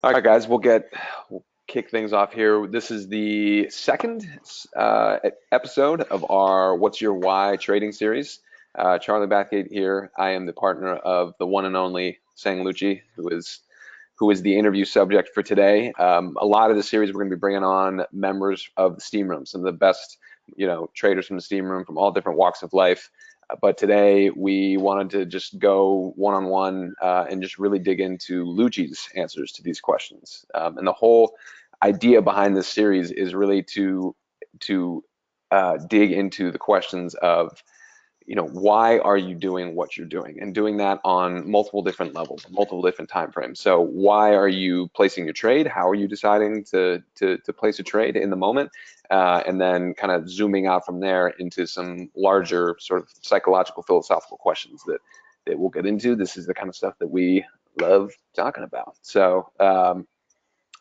All right, guys, we'll kick things off here. This is the second episode of our "What's Your Why" trading series. Charlie Bathgate here. I am the partner of the one and only Sang Lucci, who is the interview subject for today. A lot of the series we're going to be bringing on members of the steam room, some of the best, traders from the steam room from all different walks of life. But today we wanted to just go one-on-one and just really dig into Lucci's answers to these questions. And the whole idea behind this series is really to dig into the questions of why are you doing what you're doing, and doing that on multiple different levels, multiple different time frames. So why are you placing your trade? How are you deciding to place a trade in the moment? And then kind of zooming out from there into some larger sort of psychological, philosophical questions that we'll get into. This is the kind of stuff that we love talking about. So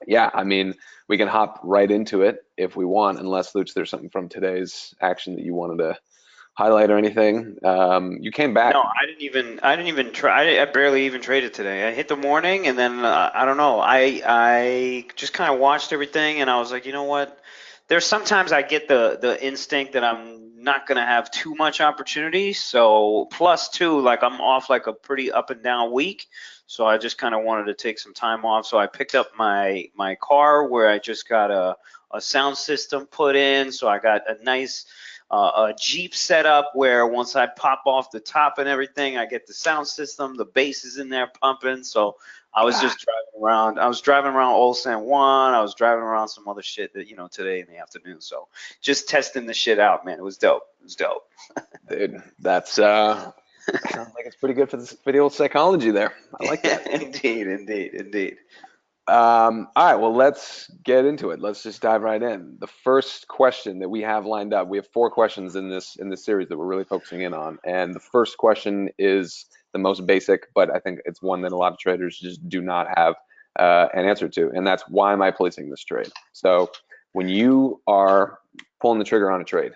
yeah, I mean, we can hop right into it if we want, unless Luch, there's something from today's action that you wanted to highlight or anything. You came back. No, I didn't even try. I barely even traded today. I hit the morning and then I don't know. I just kind of watched everything and I was like, you know what? There's sometimes I get the instinct that I'm not gonna have too much opportunity. So plus two, like I'm off like a pretty up and down week. So I just kind of wanted to take some time off. So I picked up my car where I just got a sound system put in. So I got a nice a Jeep setup where once I pop off the top and everything, I get the sound system, the bass is in there pumping. So I was Ah, just driving around. I was driving around Old San Juan. I was driving around some other shit that, today in the afternoon. So just testing the shit out, man. It was dope. It was dope. dude, that's sounds like it's pretty good for the old psychology there. I like that. Indeed, indeed, indeed. All right, well, let's get into it. Let's just dive right in. The first question that we have lined up, we have four questions in this series that we're really focusing in on, and the first question is the most basic, but I think it's one that a lot of traders just do not have an answer to, and that's why am I placing this trade? So when you are pulling the trigger on a trade,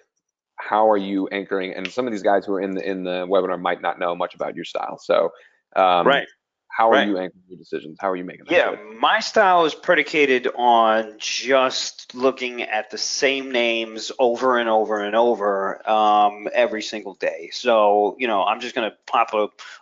how are you anchoring? And some of these guys who are in the webinar might not know much about your style. So um, Right, how are right. you anchoring your decisions? How are you making that Yeah, trade? my style is predicated on just looking at the same names over and over and over every single day. So, I'm just going to pop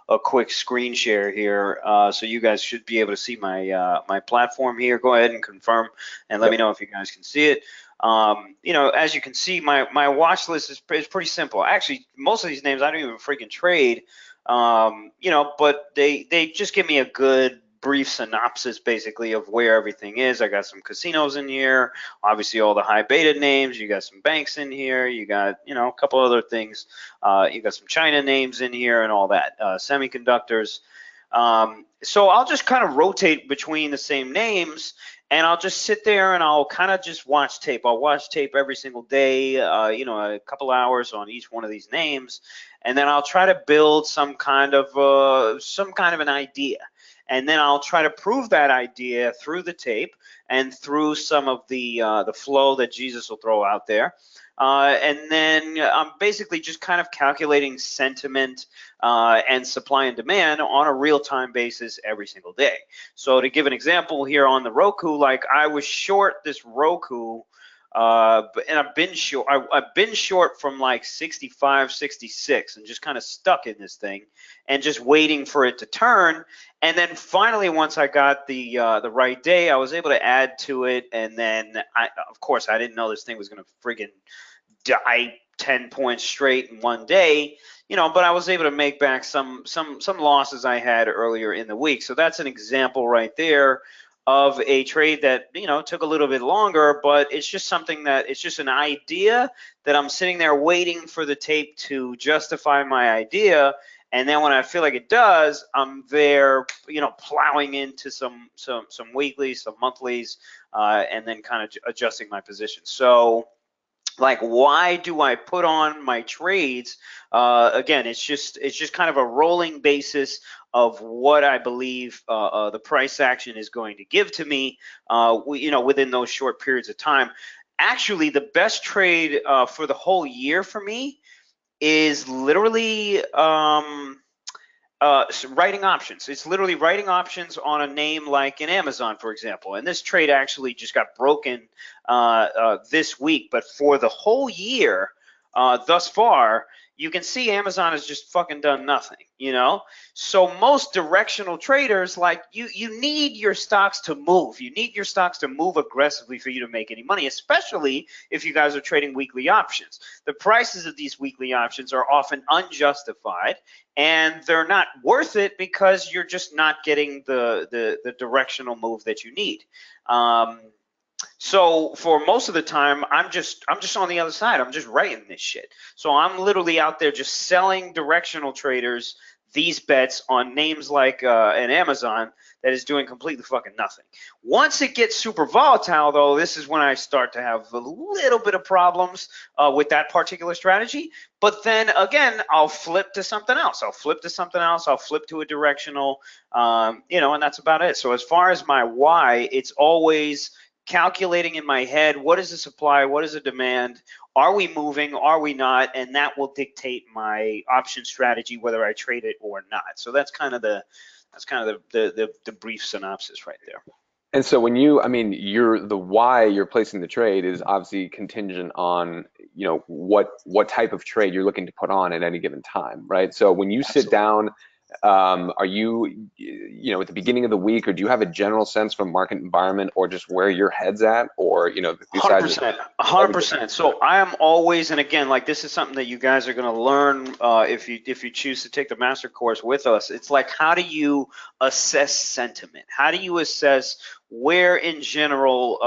a quick screen share here. So you guys should be able to see my platform here. Go ahead and confirm and let me Yep. know if you guys can see it. As you can see, my watch list is pretty simple. Actually, most of these names I don't even freaking trade. But they just give me a good brief synopsis basically of where everything is. I got some casinos in here, obviously all the high beta names. You got some banks in here. You got, a couple other things. You got some China names in here and all that, semiconductors. So I'll just kind of rotate between the same names and I'll just sit there and I'll kind of just watch tape. I'll watch tape every single day, a couple hours on each one of these names, and then I'll try to build some kind of an idea, and then I'll try to prove that idea through the tape and through some of the flow that Jesus will throw out there. And then I'm basically just kind of calculating sentiment and supply and demand on a real-time basis every single day. So to give an example here on the Roku, like I was short this Roku, and I've been short from like 65, 66, and just kind of stuck in this thing, and just waiting for it to turn. And then finally, once I got the right day, I was able to add to it. And then, of course, I didn't know this thing was going to friggin' die 10 points straight in one day, but I was able to make back some losses I had earlier in the week. So that's an example right there of a trade that, took a little bit longer, but it's just something that it's just an idea that I'm sitting there waiting for the tape to justify my idea. And then when I feel like it does, I'm there, plowing into some weeklies, some monthlies, and then kind of adjusting my position. So, like, why do I put on my trades? Again, it's just kind of a rolling basis of what I believe the price action is going to give to me, within those short periods of time. Actually, the best trade for the whole year for me is literally writing options. It's literally writing options on a name like in Amazon, for example. And this trade actually just got broken this week, but for the whole year thus far, you can see Amazon has just fucking done nothing, you know? So most directional traders, like you need your stocks to move. You need your stocks to move aggressively for you to make any money, especially if you guys are trading weekly options. The prices of these weekly options are often unjustified, and they're not worth it because you're just not getting the directional move that you need. So for most of the time, I'm just on the other side. I'm just writing this shit. So I'm literally out there just selling directional traders these bets on names like an Amazon that is doing completely fucking nothing. Once it gets super volatile, though, this is when I start to have a little bit of problems with that particular strategy. But then again, I'll flip to something else. I'll flip to a directional, and that's about it. So as far as my why, it's always calculating in my head, what is the supply, what is the demand, are we moving, are we not, and that will dictate my option strategy, whether I trade it or not. So that's kind of the brief synopsis right there. And so I mean, the why you're placing the trade is obviously contingent on, what type of trade you're looking to put on at any given time, right? So when you sit Absolutely. down, are you, at the beginning of the week, or do you have a general sense from market environment or just where your head's at, or, besides 100%, everything? 100%. So I am always, and again, like this is something that you guys are going to learn if you choose to take the master course with us. It's like, how do you assess sentiment? How do you assess where, in general,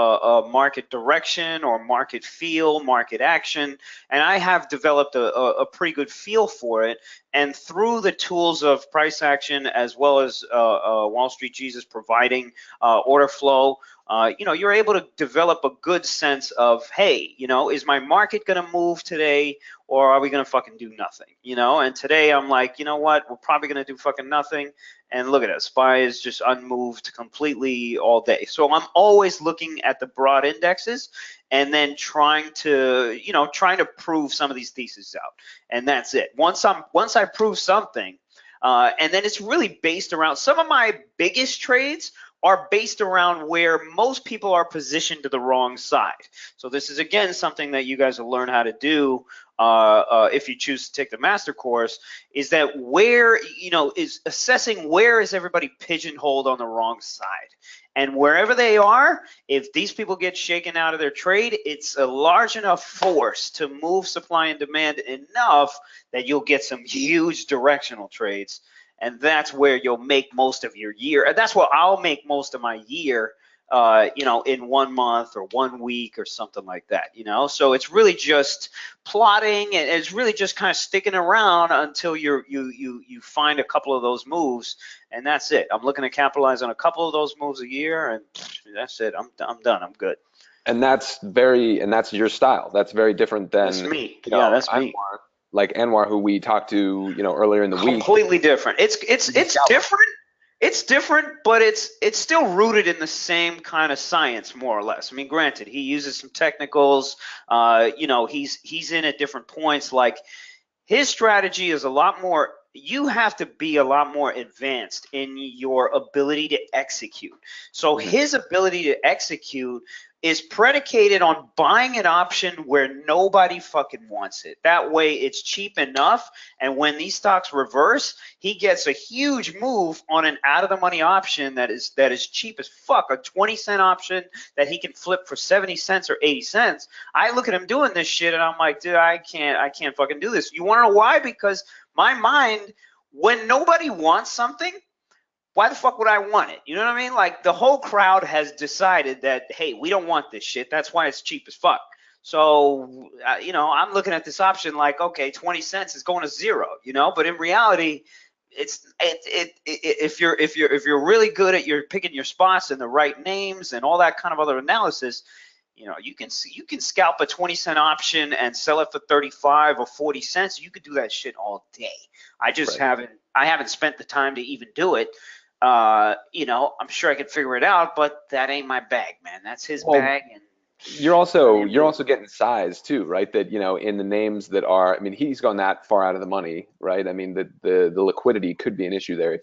market direction or market feel, market action? And I have developed a pretty good feel for it. And through the tools of price action, as well as Wall Street Jesus providing order flow, you're able to develop a good sense of, hey, is my market going to move today, or are we going to fucking do nothing? And today I'm like, you know what, we're probably going to do fucking nothing. And look at us, SPY is just unmoved completely all day. So I'm always looking at the broad indexes and then trying to prove some of these theses out. And that's it. Once I prove something, and then it's really based around some of my biggest trades are based around where most people are positioned to the wrong side. So this is, again, something that you guys will learn how to do if you choose to take the master course, is that where, is assessing where is everybody pigeonholed on the wrong side. And wherever they are, if these people get shaken out of their trade, it's a large enough force to move supply and demand enough that you'll get some huge directional trades. And that's where you'll make most of your year. And that's where I'll make most of my year, in 1 month or 1 week or something like that, So it's really just plotting, and it's really just kind of sticking around until you find a couple of those moves, and that's it. I'm looking to capitalize on a couple of those moves a year, and that's it. I'm done. I'm good. And that's your style. That's very different That's than, me. Yeah, that's me. Anwar, who we talked to, earlier in the week. Completely different. It's Scalper. different. It's different, but it's still rooted in the same kind of science, more or less. I mean, granted, he uses some technicals. He's in at different points. Like, his strategy is a lot more. You have to be a lot more advanced in your ability to execute. So his ability to execute is predicated on buying an option where nobody fucking wants it. That way it's cheap enough, and when these stocks reverse, he gets a huge move on an out of the money option that is cheap as fuck, a 20-cent option that he can flip for 70 cents or 80 cents. I look at him doing this shit and I'm like, dude, I can't fucking do this. You want to know why? Because my mind, when nobody wants something, why the fuck would I want it? You know what I mean? Like, the whole crowd has decided that, hey, we don't want this shit. That's why it's cheap as fuck. So, I'm looking at this option like, okay, 20 cents is going to zero, but in reality, if you're really good at picking your spots and the right names and all that kind of other analysis, you can scalp a 20-cent option and sell it for 35 or 40 cents. You could do that shit all day. I just haven't spent the time to even do it. I'm sure I could figure it out, but that ain't my bag, man. That's his bag. And you're also getting size too, right? That, in the names that are, I mean, he's gone that far out of the money, right? I mean, the liquidity could be an issue there if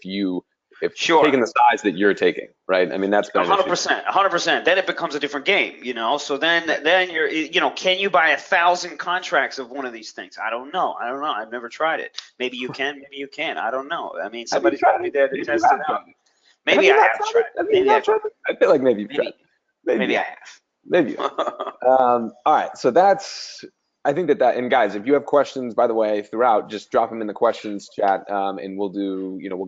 Sure. taking the size that you're taking, right? I mean, that's been A an hundred issue. percent, 100%. Then it becomes a different game, you know. So Right. then you're, can you buy 1,000 contracts of one of these things? I don't know. I don't know. I've never tried it. Maybe you can. Maybe you can't. I don't know. I mean, Have you somebody's got to tried be it? there to Maybe you test it have out. tried it. Have Maybe you I not have tried it? tried it. Have you Maybe not I've tried it? I feel like maybe you've tried maybe it. Maybe you maybe I have. have. Maybe you have. All right, so I think and guys, if you have questions, by the way, throughout, just drop them in the questions chat, and we'll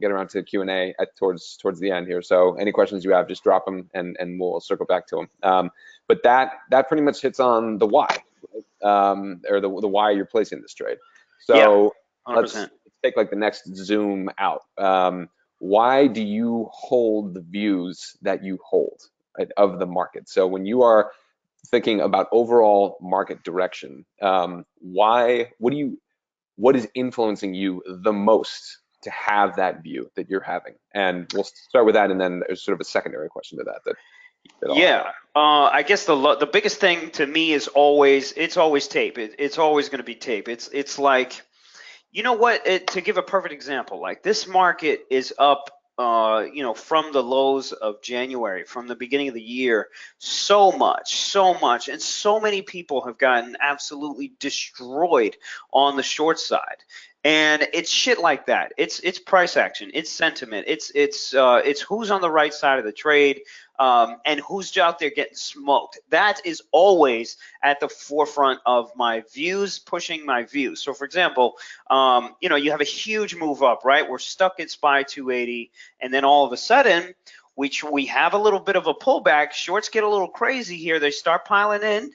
get around to Q&A towards the end here. So any questions you have, just drop them, and we'll circle back to them. But that pretty much hits on the why, or the why you're placing this trade. Yeah, So let's 100%. take like the next zoom out. Why do you hold the views that you hold, right, of the market? So when you are thinking about overall market direction, what is influencing you the most to have that view that you're having? And we'll start with that, and then there's sort of a secondary question to that I'll have. Yeah, I guess the biggest thing to me is always tape. It's always going to be tape. It's like, you know what? To give a perfect example, like this market is up, from the lows of January, from the beginning of the year, so much, and so many people have gotten absolutely destroyed on the short side. And it's shit like that. It's price action. It's sentiment. It's who's on the right side of the trade, and who's out there getting smoked. That is always at the forefront of my views, pushing my views. So, for example, you have a huge move up, right? We're stuck at SPY 280, and then all of a sudden, we have a little bit of a pullback. Shorts get a little crazy here. They start piling in.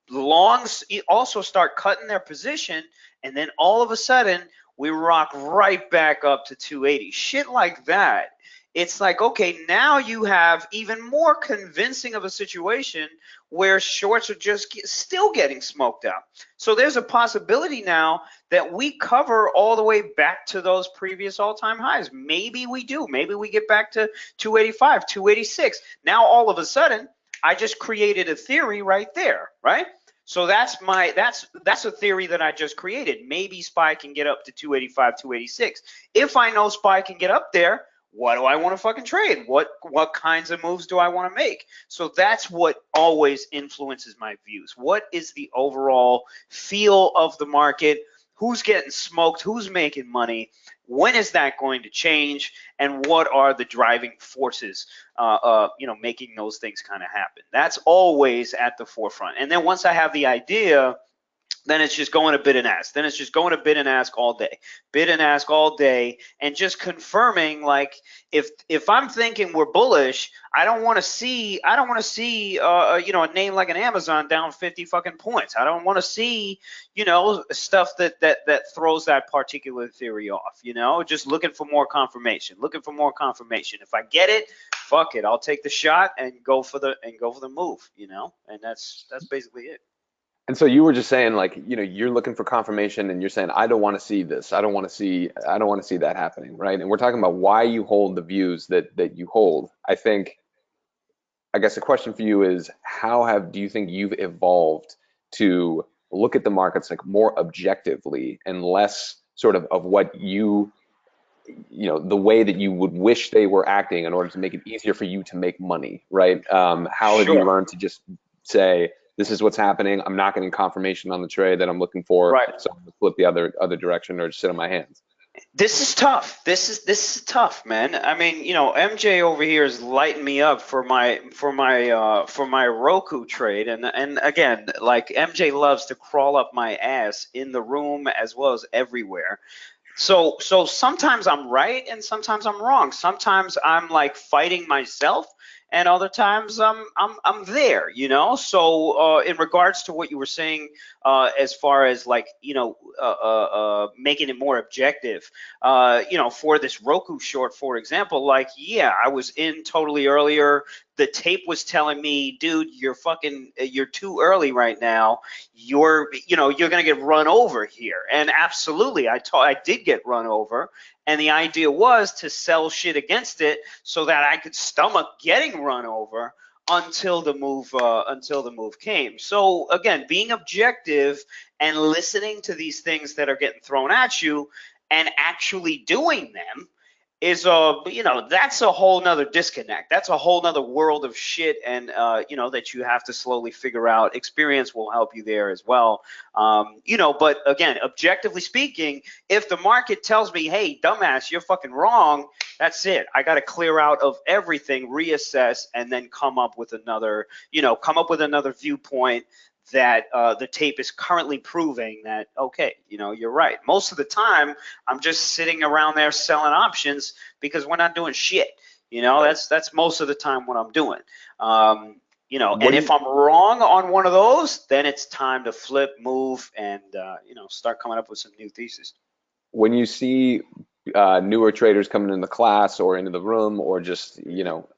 Longs also start cutting their position, and then all of a sudden, we rock right back up to 280. Shit like that. It's like, okay, now you have even more convincing of a situation where shorts are just still getting smoked out. So there's a possibility now that we cover all the way back to those previous all-time highs. Maybe we do. Maybe we get back to 285, 286. Now all of a sudden, I just created a theory right there, right? So that's a theory that I just created. Maybe SPY can get up to 285, 286. If I know SPY can get up there, what do I want to fucking trade? What kinds of moves do I want to make? So that's what always influences my views. What is the overall feel of the market? Who's getting smoked? Who's making money? When is that going to change? And what are the driving forces, making those things kind of happen? That's always at the forefront. And then once I have the idea, then it's just going to bid and ask. Then it's just going to bid and ask all day, bid and ask all day, and just confirming, like, if I'm thinking we're bullish, I don't want to see a name like an Amazon down 50 fucking points. I don't want to see stuff that throws that particular theory off. Just looking for more confirmation, If I get it, fuck it, I'll take the shot and go for the move. And that's basically it. And so you were just saying, like, you're looking for confirmation, and you're saying, I don't want to see this. I don't want to see that happening, right? And we're talking about why you hold the views that you hold. I guess the question for you is, do you think you've evolved to look at the markets like more objectively and less sort of what the way that you would wish they were acting in order to make it easier for you to make money, right? How have you Sure. learned to just say, this is what's happening. I'm not getting confirmation on the trade that I'm looking for, Right. so I'm going to flip the other direction or just sit on my hands. This is tough. This is tough, man. I mean, MJ over here is lighting me up for my Roku trade, and again, like MJ loves to crawl up my ass in the room as well as everywhere. So sometimes I'm right and sometimes I'm wrong. Sometimes I'm like fighting myself, and other times I'm there. So in regards to what you were saying, as far as like making it more objective, for this Roku short, for example, like, yeah, I was in totally earlier. The tape was telling me, dude, you're too early right now. You're gonna get run over here. And absolutely, I did get run over. And the idea was to sell shit against it so that I could stomach getting run over. until the move came. So again, being objective and listening to these things that are getting thrown at you and actually doing them is that's a whole nother disconnect. That's a whole nother world of shit, and that you have to slowly figure out. Experience will help you there as well. But again, objectively speaking, if the market tells me, hey, dumbass, you're fucking wrong, that's it. I got to clear out of everything, reassess, and then come up with another viewpoint that the tape is currently proving that, okay, you're right. Most of the time, I'm just sitting around there selling options because we're not doing shit. That's most of the time what I'm doing. And if I'm wrong on one of those, then it's time to flip, move, and start coming up with some new thesis. When you see newer traders coming in the class or into the room or just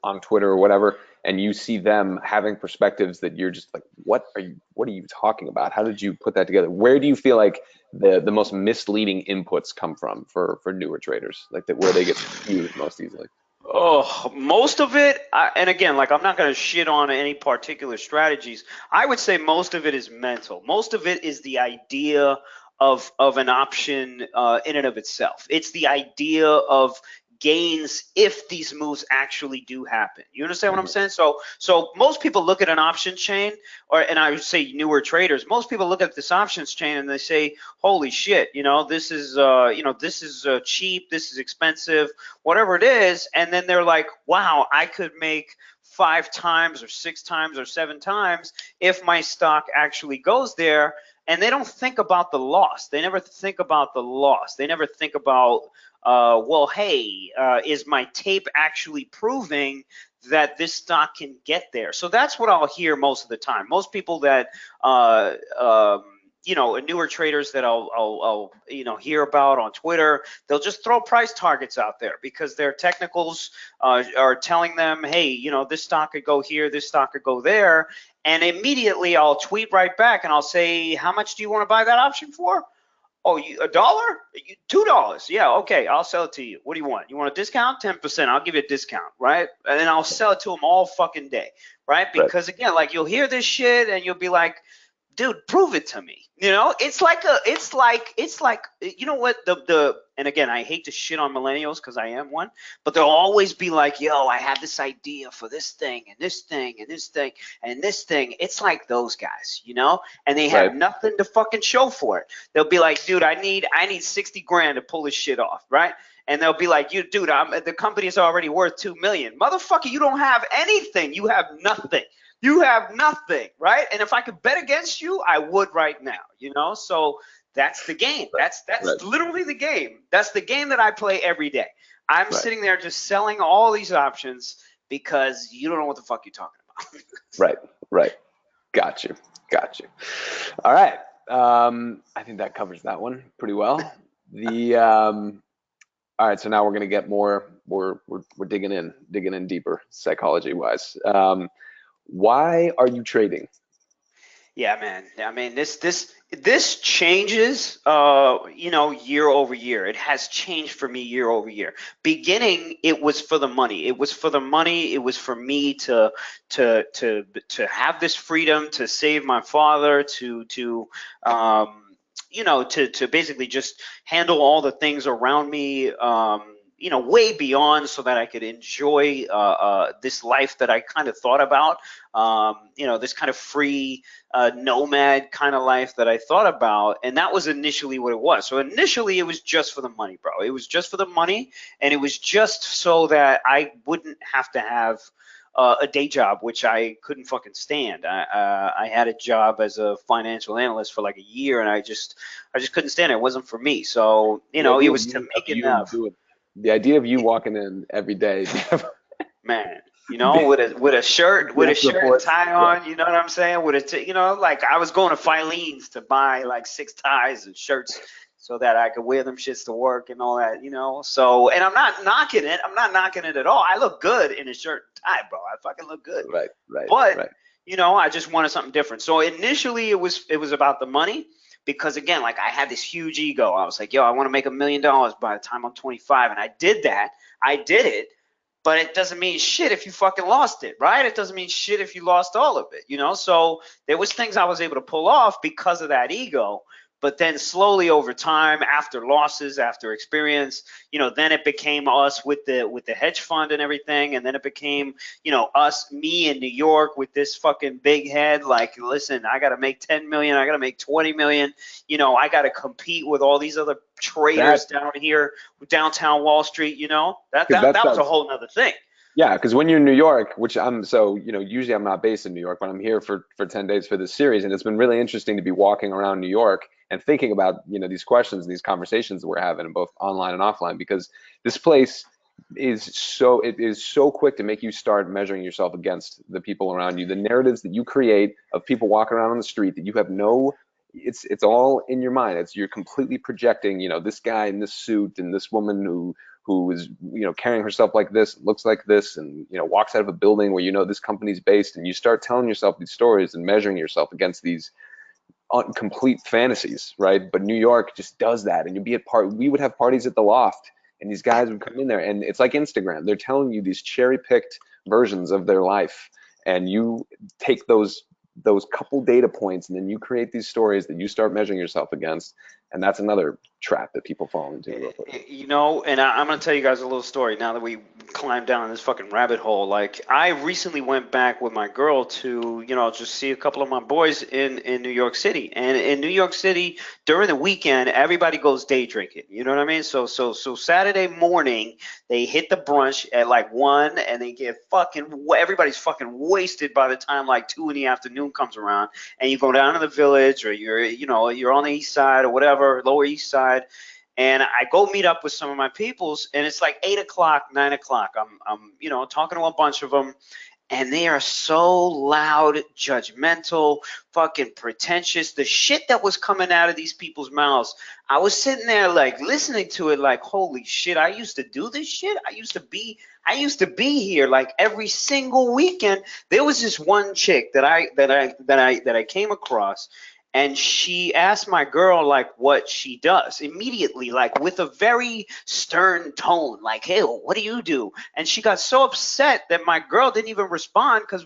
on Twitter or whatever, and you see them having perspectives that you're just like, what are you talking about? How did you put that together? Where do you feel like the most misleading inputs come from for newer traders, like that, where they get confused most easily? Oh, most of it, and again, like I'm not going to shit on any particular strategies. I would say most of it is mental. Most of it is the idea of an option in and of itself. It's the idea of gains if these moves actually do happen. You understand what I'm saying? So most people look at an option chain, and I would say newer traders, most people look at this options chain and they say, holy shit, this is cheap, this is expensive, whatever it is, and then they're like, wow, I could make 5 times or 6 times or 7 times if my stock actually goes there. And they don't think about the loss. They never think about the loss. They never think about, well, hey, is my tape actually proving that this stock can get there? So that's what I'll hear most of the time. Most people that, newer traders that I'll hear about on Twitter, they'll just throw price targets out there because their technicals are telling them, hey, this stock could go here, this stock could go there. And immediately I'll tweet right back and I'll say, how much do you want to buy that option for? Oh, $1? $2? Yeah, okay, I'll sell it to you. What do you want? You want a discount? 10%. I'll give you a discount, right? And then I'll sell it to them all fucking day, right? Because again, like you'll hear this shit and you'll be like, dude, prove it to me. It's like and again, I hate to shit on millennials because I am one, but they'll always be like, yo, I have this idea for this thing and this thing and this thing and this thing. It's like those guys, and they have nothing to fucking show for it. They'll be like, dude, I need 60 grand to pull this shit off, right? And they'll be like, dude, the company is already worth 2 million. Motherfucker, you don't have anything. You have nothing. You have nothing, right? And if I could bet against you, I would right now, So that's the game. That's literally the game. That's the game that I play every day. I'm sitting there just selling all these options because you don't know what the fuck you're talking about. Right. Got you. All right. I think that covers that one pretty well. All right, so now we're gonna get more. We're digging in deeper psychology wise. Why are you trading? Yeah, man. I mean, this changes, year over year. It has changed for me year over year. Beginning, it was for the money. It was for the money. It was for me to have this freedom, to save my father, to basically just handle all the things around me. Way beyond, so that I could enjoy this life that I kind of thought about, this kind of free nomad kind of life that I thought about. And that was initially what it was. So initially it was just for the money, bro. It was just for the money, and it was just so that I wouldn't have to have a day job, which I couldn't fucking stand. I had a job as a financial analyst for like a year, and I just couldn't stand it. It wasn't for me. So it was to make enough. The idea of you walking in every day, man, with a shirt and tie on, you know what I'm saying? Like I was going to Filene's to buy like 6 ties and shirts so that I could wear them shits to work and all that, So, and I'm not knocking it. I'm not knocking it at all. I look good in a shirt and tie, bro. I fucking look good. Right. But I just wanted something different. So initially it was about the money. Because again, like I had this huge ego. I was like, yo, I want to make $1 million by the time I'm 25. And I did that. I did it. but it doesn't mean shit if you fucking lost it, right? It doesn't mean shit if you lost all of it, you know? So there was things I was able to pull off because of that ego. But then slowly over time, after losses, after experience, then it became us with the hedge fund and everything, and then it became, me in New York with this fucking big head. Like, listen, I got to make 10 million, I got to make 20 million. I got to compete with all these other That traders down here, downtown Wall Street. That because that that that was a sounds whole nother thing. Yeah, because when you're in New York, which I'm so, usually I'm not based in New York, but I'm here for 10 days for this series, and it's been really interesting to be walking around New York and thinking about, these questions and these conversations that we're having, both online and offline, because this place it is so quick to make you start measuring yourself against the people around you, the narratives that you create of people walking around on the street that you have it's all in your mind. You're completely projecting, this guy in this suit and this woman who is carrying herself like this, looks like this, and walks out of a building where this company's based, and you start telling yourself these stories and measuring yourself against these complete fantasies, right? But New York just does that, and you'd be at we would have parties at the Loft, and these guys would come in there, and it's like Instagram. They're telling you these cherry-picked versions of their life, and you take those couple data points, and then you create these stories that you start measuring yourself against, and that's another trap that people fall into real quick. And I'm gonna tell you guys a little story now that we climbed down this fucking rabbit hole. Like, I recently went back with my girl to, just see a couple of my boys in New York City. And in New York City, during the weekend, everybody goes day drinking. You know what I mean? So Saturday morning, they hit the brunch at like 1, and they get everybody's fucking wasted by the time like 2 in the afternoon comes around. And you go down to the village, or you're on the east side or whatever, lower east side, and I go meet up with some of my peoples, and it's like 8 o'clock, 9 o'clock. I'm talking to a bunch of them, and they are so loud, judgmental, fucking pretentious. The shit that was coming out of these people's mouths, I was sitting there like listening to it, like, holy shit, I used to do this shit. I used to be here like every single weekend. There was this one chick that I came across, and she asked my girl like what she does immediately, like with a very stern tone, like, hey, what do you do? And she got so upset that my girl didn't even respond, because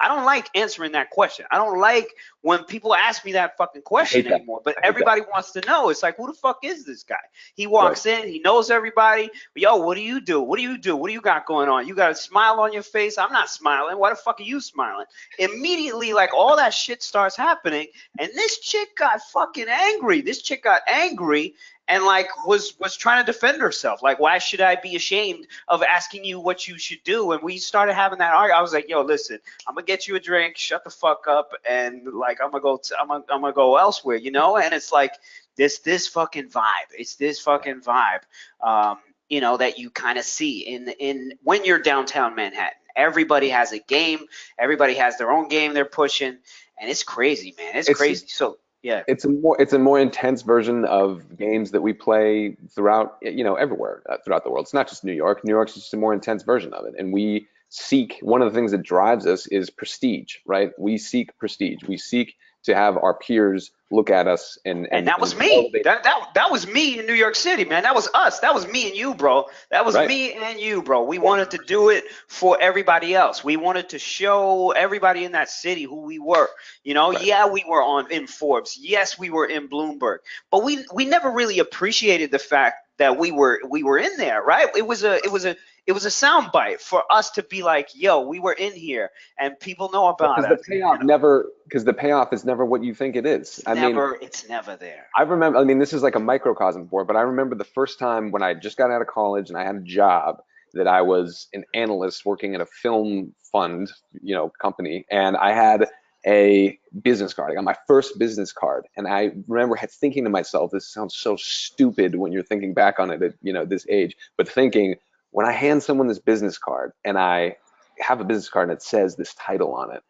I don't like answering that question. I don't like when people ask me that fucking I question hate that. anymore. But I hate that. everybody wants to know. It's like, who the fuck is this guy? He Right. walks in, he knows everybody. Yo, what do you do? What do you do? What do you got going on? You got a smile on your face? I'm not smiling. Why the fuck are you smiling? Immediately, like, all that shit starts happening, and this chick got fucking angry. This chick got angry, and like was trying to defend herself. Like, why should I be ashamed of asking you what you should do? And we started having that argument. I was like, yo, listen, I'm gonna get you a drink, shut the fuck up, and like I'm gonna go elsewhere, And it's like this fucking vibe. It's this fucking vibe, that you kind of see in when you're downtown Manhattan. Everybody has a game. Everybody has their own game they're pushing, and it's crazy, man. It's It's crazy. So yeah. it's a more intense version of games that we play throughout, everywhere, throughout the world. It's not just New York. New York's just a more intense version of it, and we seek, one of the things that drives us is prestige, right? We seek prestige. We seek to have our peers look at us and And and that was and me. elevate. That was me in New York City, man. That was us. That was me and you, bro. That was Right. me and you, bro. We wanted to 100%. do it for everybody else. We wanted to show everybody in that city who we were. Right. Yeah, we were on in Forbes. Yes, we were in Bloomberg. But we never really appreciated the fact that we were in there, right? It was a sound bite for us to be like, yo, we were in here, and people know Well, about because the us. payoff never, because the payoff is never what you think it is. I mean, It's never there. this is like a microcosm for it, but I remember the first time when I just got out of college and I had a job that I was an analyst working at a film fund, company, and I had a business card. I got my first business card, and I remember thinking to myself, this sounds so stupid when you're thinking back on it at, this age, but thinking, when I hand someone this business card and I have a business card and it says this title on it,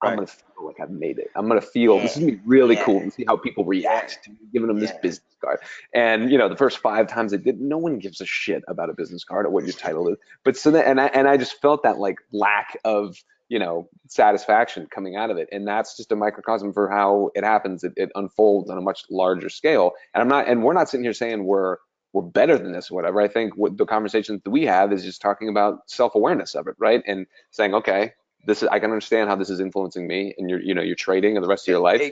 I'm Right. gonna feel like I've made it. I'm gonna feel this Yeah. is gonna be really Yeah. cool and see how people Yeah. react to me giving them this Yeah. business card. And the first 5 times I did, no one gives a shit about a business card or what your title is. But so then, and I just felt that like lack of satisfaction coming out of it, and that's just a microcosm for how it happens. It unfolds on a much larger scale. And we're not sitting here saying we're we're better than this or whatever. I think what the conversations that we have is just talking about self-awareness of it, right? And saying, okay, I can understand how this is influencing me and your trading and the rest of your life. How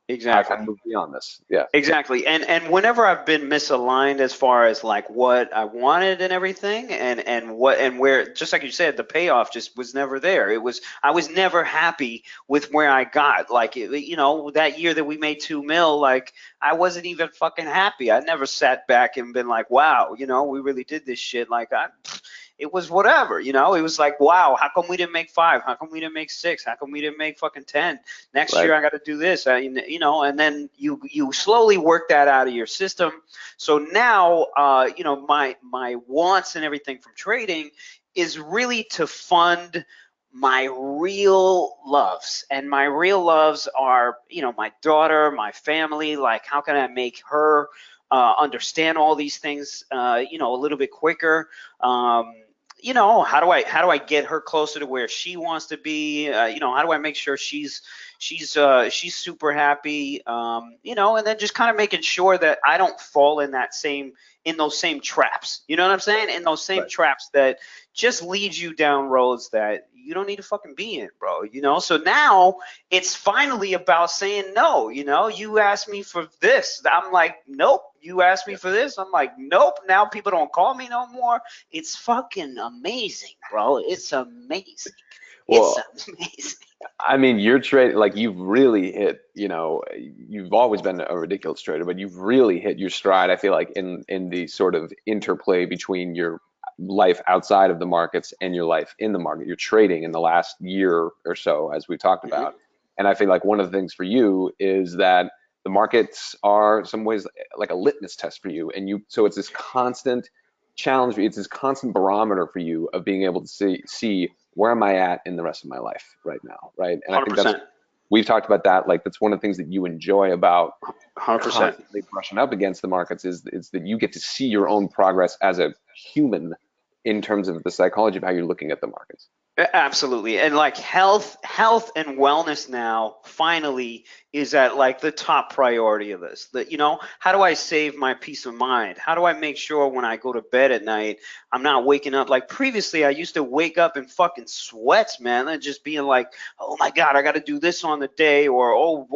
Exactly. can I move beyond this? Yeah, Exactly. And whenever I've been misaligned as far as like what I wanted and everything and what and where, just like you said, the payoff just was never there. I was never happy with where I got. Like that year that we made 2 mil, like I wasn't even fucking happy. I never sat back and been like, wow, we really did this shit. Like it was whatever, it was like, wow, how come we didn't make 5? How come we didn't make 6? How come we didn't make fucking 10? Next right, year I got to do this, and then you slowly work that out of your system. So now, my wants and everything from trading is really to fund my real loves, and my real loves are, my daughter, my family. Like, how can I make her understand all these things, a little bit quicker? How do I get her closer to where she wants to be? How do I make sure she's super happy? And then just kind of making sure that I don't fall in those same traps. You know what I'm saying? In those same right. traps that just lead you down roads that you don't need to fucking be in, bro. So now it's finally about saying no. You asked me for this, I'm like, nope. You asked me Yeah. for this, I'm like, nope. Now people don't call me no more. It's fucking amazing, bro. It's amazing. It's Well, amazing. I mean, you're trading like you've really hit, you've always been a ridiculous trader, but you've really hit your stride. I feel like in the sort of interplay between your life outside of the markets and your life in the market. You're trading in the last year or so, as we talked Mm-hmm. about. And I feel like one of the things for you is that the markets are in some ways like a litmus test for you. So it's this constant challenge for you. It's this constant barometer for you of being able to see where am I at in the rest of my life right now, right? And I think 100%. we've talked about that. Like that's one of the things that you enjoy about 100%. constantly brushing up against the markets is that you get to see your own progress as a human in terms of the psychology of how you're looking at the markets. Absolutely. And like health and wellness now finally is at like the top priority of this. How do I save my peace of mind? How do I make sure when I go to bed at night, I'm not waking up like previously I used to wake up in fucking sweats, man, and just being like, oh my God, I got to do this on the day, or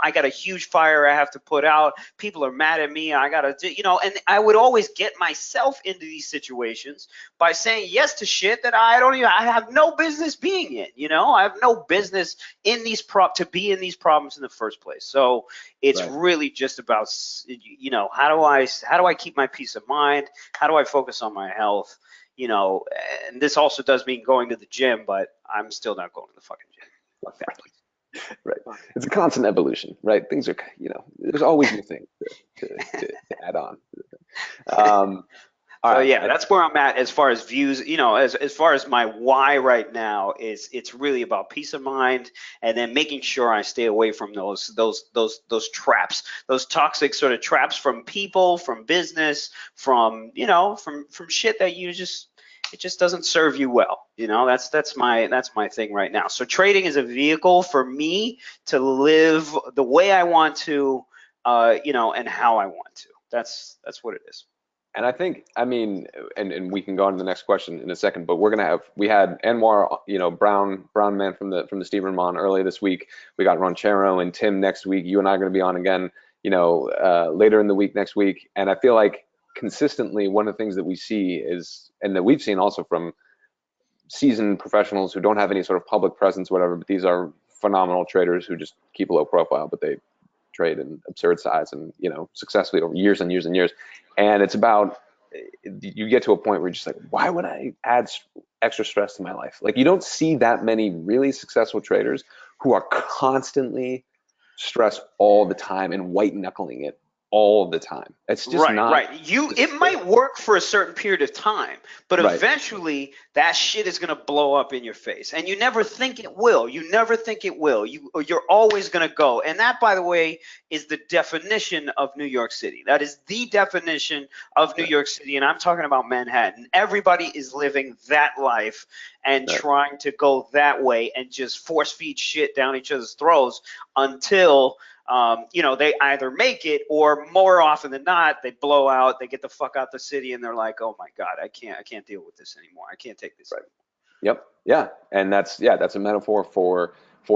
I got a huge fire I have to put out. People are mad at me. I got to do, and I would always get myself into these situations by saying yes to shit that I have no business being in. I have no business to be in these problems in the first place. So it's Right. really just about, how do I keep my peace of mind? How do I focus on my health? And this also does mean going to the gym, but I'm still not going to the fucking gym. Fuck that place. Right. Fuck. It's a constant evolution, right? Things are, there's always new things to add on. All So right. yeah, that's where I'm at as far as views. As far as my why right now is, it's really about peace of mind, and then making sure I stay away from those traps, those toxic sort of traps from people, from business, from shit that it just doesn't serve you well. That's my thing right now. So trading is a vehicle for me to live the way I want to, and how I want to. That's what it is. And I think, I mean, and we can go on to the next question in a second, but we had Anwar, brown man from the Steve Ramon earlier this week. We got Ronchero and Tim next week. You and I are going to be on again, later in the week next week. And I feel like consistently one of the things that we see is, and that we've seen also from seasoned professionals who don't have any sort of public presence, whatever, but these are phenomenal traders who just keep a low profile, but they trade in absurd size and successfully over years and years and years. And it's about, you get to a point where you're just like, why would I add extra stress to my life? Like you don't see that many really successful traders who are constantly stressed all the time and white knuckling it all the time. It's just Right, not right. the It might skill. work for a certain period of time, but Right. eventually that shit is gonna blow up in your face, and you never think it will. You never think it will. You're always gonna go, and that, by the way, is the definition of New York City. That is the definition of New Right. York City, and I'm talking about Manhattan. Everybody is living that life, and Right. trying to go that way and just force feed shit down each other's throats until they either make it, or more often than not, they blow out, they get the fuck out the city, and they're like, oh my God, I can't deal with this anymore. I can't take this Right. anymore. Yep. Yeah. And that's a metaphor for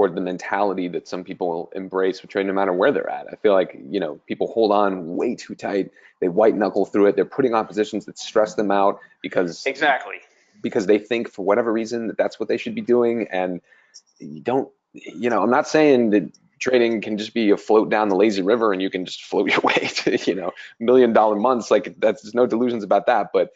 the mentality that some people embrace with trading no matter where they're at. I feel like, people hold on way too tight. They white knuckle through it. They're putting on positions that stress them out Exactly. because they think for whatever reason that that's what they should be doing. And you don't, I'm not saying that trading can just be a float down the lazy river and you can just float your way to, $1 million months. Like there's no delusions about that. But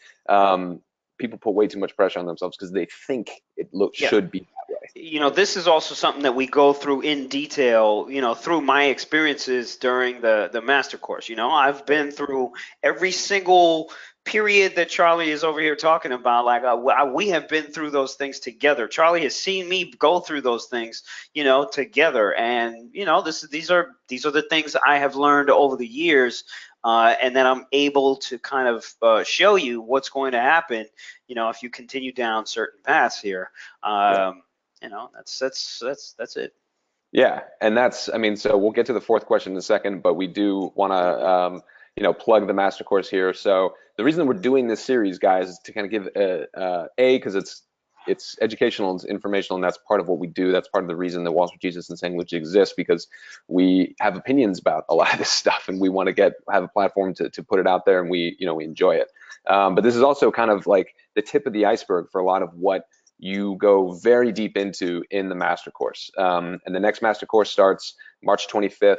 people put way too much pressure on themselves because they think Yeah. should be that way. This is also something that we go through in detail, through my experiences during the master course. I've been through every single period that Charlie is over here talking about. Like we have been through those things together. Charlie has seen me go through those things, together. And, these are the things I have learned over the years. And then I'm able to kind of show you what's going to happen, if you continue down certain paths here. Yeah. That's it. Yeah, and I mean, so we'll get to the fourth question in a second, but we do want to, plug the master course here. So the reason we're doing this series, guys, is to kind of give because it's educational and informational, and that's part of what we do. That's part of the reason that Wall Street Jesus and Saying Lucci exists, because we have opinions about a lot of this stuff, and we want to have a platform to put it out there, and we enjoy it. But this is also kind of like the tip of the iceberg for a lot of what you go very deep into in the master course. And the next master course starts March 25th,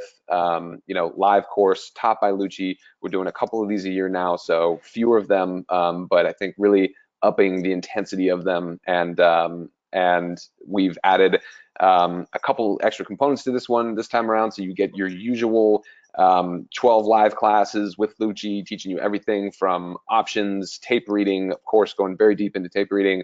live course taught by Lucci. We're doing a couple of these a year now, so fewer of them, but I think really upping the intensity of them. And we've added a couple extra components to this one this time around. So you get your usual 12 live classes with Lucci, teaching you everything from options, tape reading, of course, going very deep into tape reading,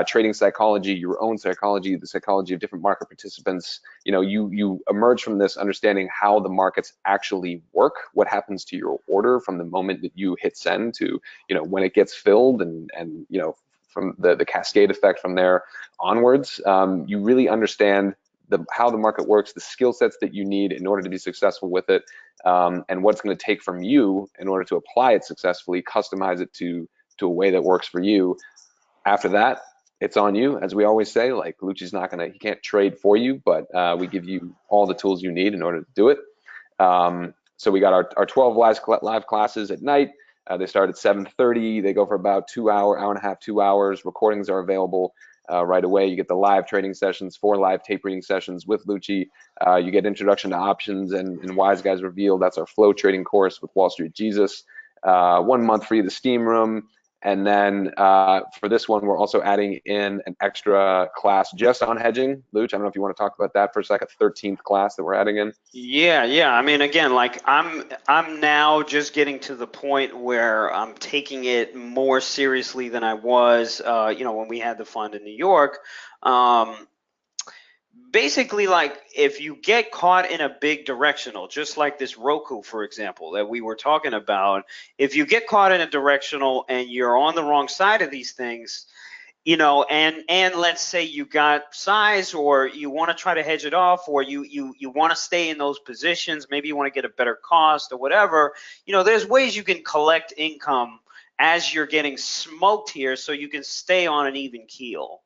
trading psychology, your own psychology, the psychology of different market participants. You emerge from this understanding how the markets actually work, what happens to your order from the moment that you hit send to, when it gets filled, and from the cascade effect from there onwards. You really understand how the market works, the skill sets that you need in order to be successful with it, and what's going to take from you in order to apply it successfully, customize it to a way that works for you. After that, it's on you. As we always say, like Lucci's he can't trade for you, but we give you all the tools you need in order to do it. So we got our 12 live classes at night. They start at 7:30. They go for about 2 hour and a half, 2 hours. Recordings are available right away. You get the live trading sessions, 4 live tape reading sessions with Lucci. You get introduction to options and Wise Guys Revealed. That's our flow trading course with Wall Street Jesus. 1 month free of the steam room. And then for this one, we're also adding in an extra class just on hedging. Luch, I don't know if you want to talk about that for a second. 13th class that we're adding in. Yeah. I mean, again, like I'm now just getting to the point where I'm taking it more seriously than I was, when we had the fund in New York. Basically, like if you get caught in a big directional, just like this Roku, for example, that we were talking about, if you get caught in a directional and you're on the wrong side of these things, and let's say you got size, or you want to try to hedge it off, or you want to stay in those positions, maybe you want to get a better cost or whatever, there's ways you can collect income as you're getting smoked here, so you can stay on an even keel.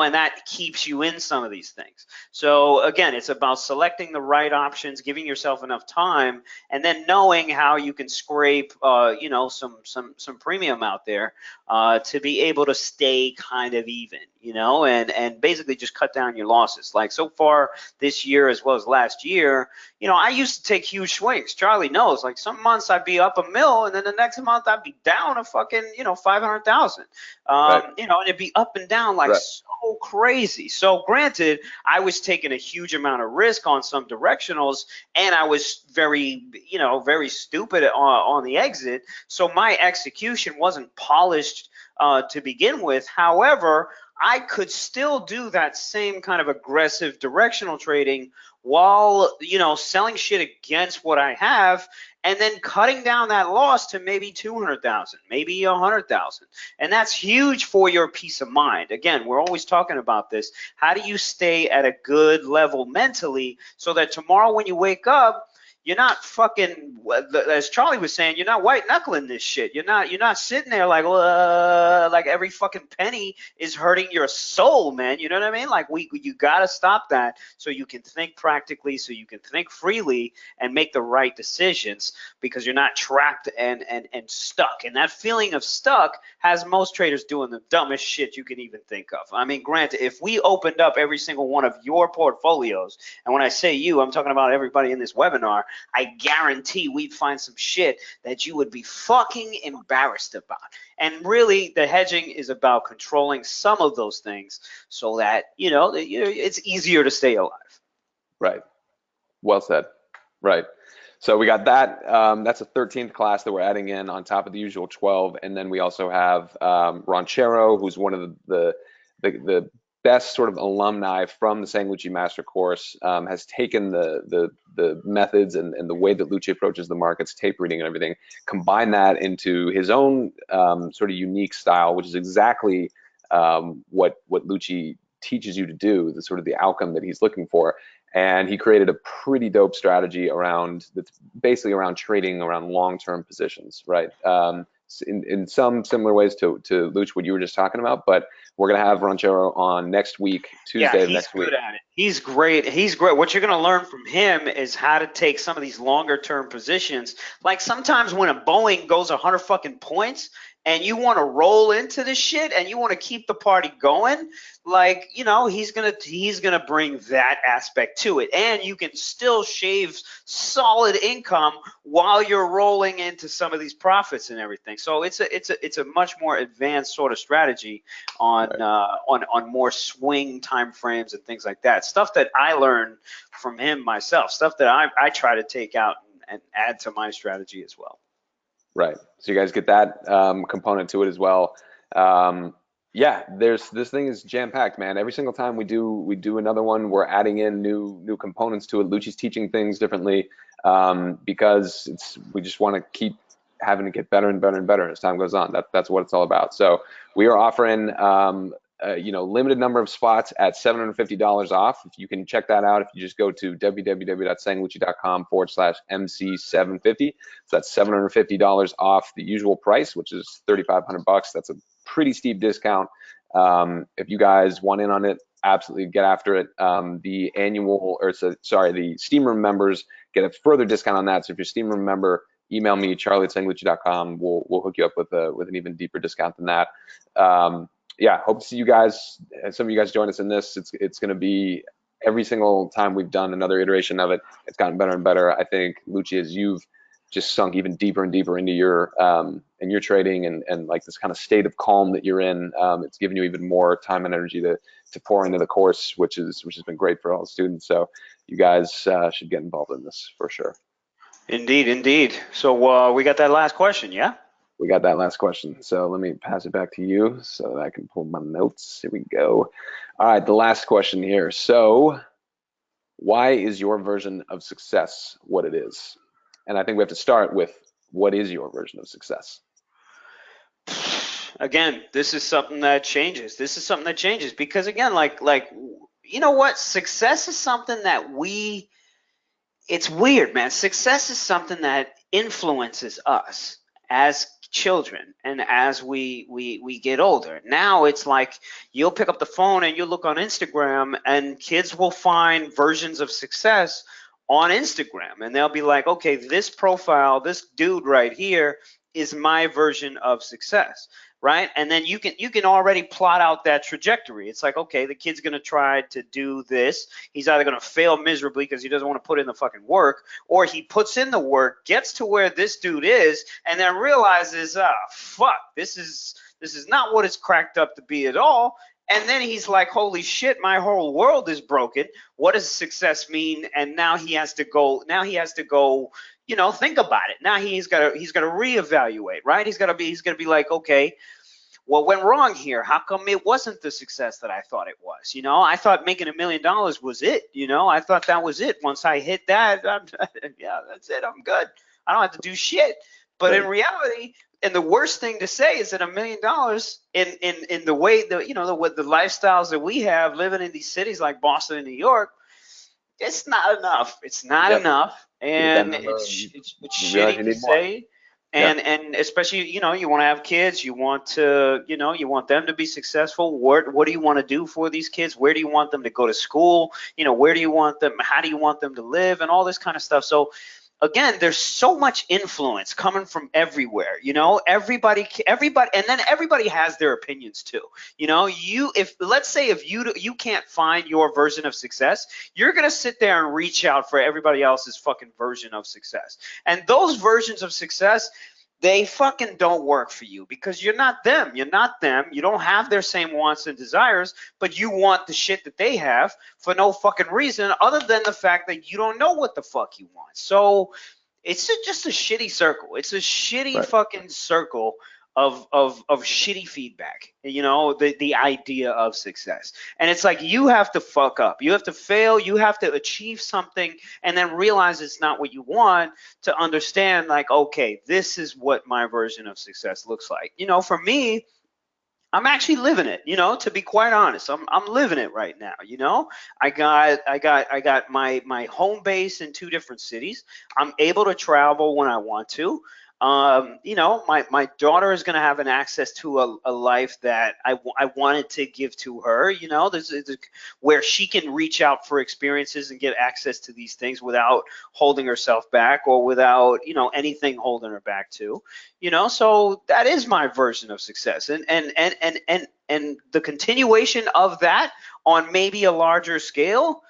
And that keeps you in some of these things. So again, it's about selecting the right options, giving yourself enough time, and then knowing how you can scrape, some premium out there to be able to stay kind of even, and basically just cut down your losses. Like so far this year as well as last year, I used to take huge swings. Charlie knows, like some months I'd be up $1 million, and then the next month I'd be down a fucking, 500,000. Right. And it'd be up and down like Right. so crazy. So granted, I was taking a huge amount of risk on some directionals, and I was very stupid on the exit. So my execution wasn't polished to begin with. However, I could still do that same kind of aggressive directional trading while selling shit against what I have, and then cutting down that loss to maybe 200,000, maybe 100,000. And that's huge for your peace of mind. Again, we're always talking about this. How do you stay at a good level mentally so that tomorrow when you wake up, you're not fucking, as Charlie was saying, you're not white knuckling this shit. You're not sitting there like every fucking penny is hurting your soul, man. You know what I mean? Like you gotta stop that so you can think practically, so you can think freely and make the right decisions, because you're not trapped and stuck. And that feeling of stuck has most traders doing the dumbest shit you can even think of. I mean, granted, if we opened up every single one of your portfolios, and when I say you, I'm talking about everybody in this webinar, I guarantee we'd find some shit that you would be fucking embarrassed about. And really, the hedging is about controlling some of those things so that, it's easier to stay alive. Right. Well said. Right. So we got that. That's a 13th class that we're adding in on top of the usual 12. And then we also have Ranchero, who's one of the best sort of alumni from the Sang Lucci Master Course, has taken the methods and the way that Lucci approaches the markets, tape reading and everything, combine that into his own sort of unique style, which is exactly what Lucci teaches you to do, the sort of the outcome that he's looking for. And he created a pretty dope strategy that's basically around trading around long-term positions, right? In some similar ways to Luch, what you were just talking about, but we're gonna have Ranchero on next week, Tuesday of next week. Yeah, he's good at it. He's great. He's great. What you're gonna learn from him is how to take some of these longer term positions. Like sometimes when a Boeing goes 100 fucking points and you want to roll into this shit and you want to keep the party going, like, he's gonna bring that aspect to it, and you can still shave solid income while you're rolling into some of these profits and everything. So it's a much more advanced sort of strategy on more swing time frames and things like that. Stuff that I learned from him myself, stuff that I try to take out and add to my strategy as well. Right. So you guys get that component to it as well. Yeah, this thing is jam-packed, man. Every single time we do another one, we're adding in new components to it. Lucci's teaching things differently because we just want to keep having to get better and better and better as time goes on. That's what it's all about. So we are offering limited number of spots at $750 off. If you can check that out, if you just go to www.sanglucci.com/MC750. So that's $750 off the usual price, which is $3,500. That's a pretty steep discount. If you guys want in on it, absolutely get after it. The Steam Room members get a further discount on that. So if you're a Steam Room member, email me, charlie@sanglucci.com. We'll hook you up with an even deeper discount than that. Yeah, hope to see you guys. Some of you guys join us in this. It's going to be every single time we've done another iteration of it. It's gotten better and better. I think, Lucci, as you've just sunk even deeper and deeper into your trading and like this kind of state of calm that you're in, it's given you even more time and energy to pour into the course, which has been great for all the students. So you guys should get involved in this for sure. Indeed. So we got that last question, yeah? We got that last question. So let me pass it back to you so that I can pull my notes. Here we go. All right, the last question here. So why is your version of success what it is? And I think we have to start with, what is your version of success? Again, this is something that changes. Because again, like you know what? Success is something that it's weird, man. Success is something that influences us as children and as we get older. Now it's like you'll pick up the phone and you'll look on Instagram and kids will find versions of success on Instagram and they'll be like, okay, this profile, this dude right here is my version of success, right? And then you can already plot out that trajectory. It's like, okay, the kid's gonna try to do this. He's either gonna fail miserably because he doesn't want to put in the fucking work, or he puts in the work, gets to where this dude is, and then realizes, fuck, this is not what it's cracked up to be at all. And then he's like, holy shit, my whole world is broken. What does success mean? And now he has to go, think about it. Now he's got to reevaluate, right? He's got to be like, okay, what went wrong here? How come it wasn't the success that I thought it was? I thought making $1 million was it. I thought that was it. Once I hit that, yeah, that's it. I'm good. I don't have to do shit. But in Right. reality, and the worst thing to say is that $1 million in the way the with the lifestyles that we have living in these cities like Boston and New York, it's not enough. It's not Yep. enough, You hit that and number, it's you realize shitty you to need more. say. Yeah. And especially, you want to have kids, you want to, you want them to be successful. What do you want to do for these kids? Where do you want them to go to school? Where do you want them? How do you want them to live? And all this kind of stuff. So again, there's so much influence coming from everywhere. Everybody, and then everybody has their opinions too. If let's say if you can't find your version of success, you're gonna sit there and reach out for everybody else's fucking version of success. And those versions of success, they fucking don't work for you because you're not them. You're not them. You don't have their same wants and desires, but you want the shit that they have for no fucking reason other than the fact that you don't know what the fuck you want. So it's just a shitty circle. It's a shitty Right. fucking circle of shitty feedback. The idea of success. And it's like you have to fuck up. You have to fail. You have to achieve something and then realize it's not what you want to understand like, okay, this is what my version of success looks like. For me, I'm actually living it, to be quite honest. I'm living it right now. I got my home base in two different cities. I'm able to travel when I want to. My daughter is going to have an access to a life that I wanted to give to her. There's where she can reach out for experiences and get access to these things without holding herself back or without anything holding her back too. So that is my version of success, and the continuation of that on maybe a larger scale,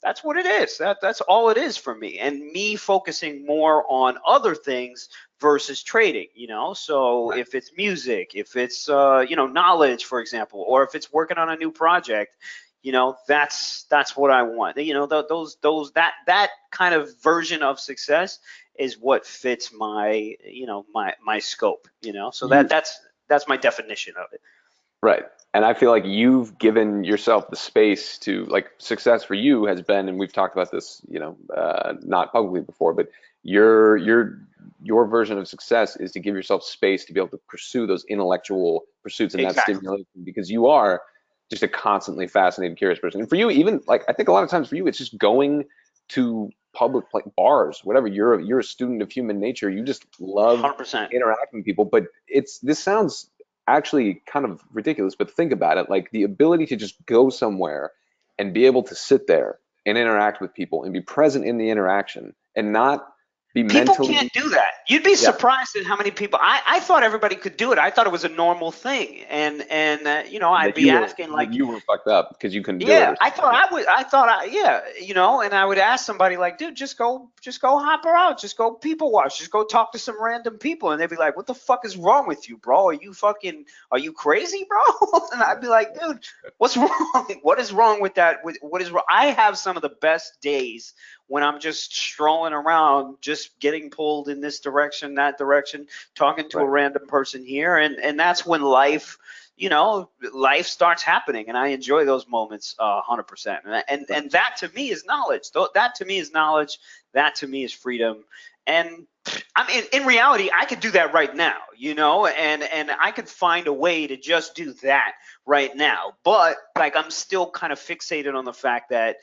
that's what it is. That's all it is for me, and me focusing more on other things versus trading. So Right. if it's music, if it's knowledge, for example, or if it's working on a new project, that's what I want. That kind of version of success is what fits my scope. So You that's my definition of it. Right. And I feel like you've given yourself the space to, like, success for you has been, and we've talked about this, not publicly before, but your version of success is to give yourself space to be able to pursue those intellectual pursuits and that Exactly. stimulation because you are just a constantly fascinated, curious person. And for you, even like I think a lot of times for you, it's just going to public like bars, whatever. You're a student of human nature. You just love 100%. interacting with people. But this sounds actually kind of ridiculous, but think about it. Like the ability to just go somewhere and be able to sit there and interact with people and be present in the interaction and not be People can't mentally, do that. You'd be yeah, surprised at how many people. I thought everybody could do it. I thought it was a normal thing, and I'd that be asking that like, you were fucked up because you couldn't do it yeah, or I something. thought I would. I thought yeah, and I would ask somebody like, dude, just go hop her out, just go people watch, just go talk to some random people, and they'd be like, what the fuck is wrong with you, bro? Are you crazy, bro? And I'd be like, dude, what's wrong? What is wrong with that? What is wrong? I have some of the best days when I'm just strolling around, just getting pulled in this direction, that direction, talking to a Right, random person here, and that's when life starts happening, and I enjoy those moments 100%. right, And that to me is knowledge. That to me is knowledge. That to me is freedom. And I mean, in reality, I could do that right now, and I could find a way to just do that right now. But like, I'm still kind of fixated on the fact that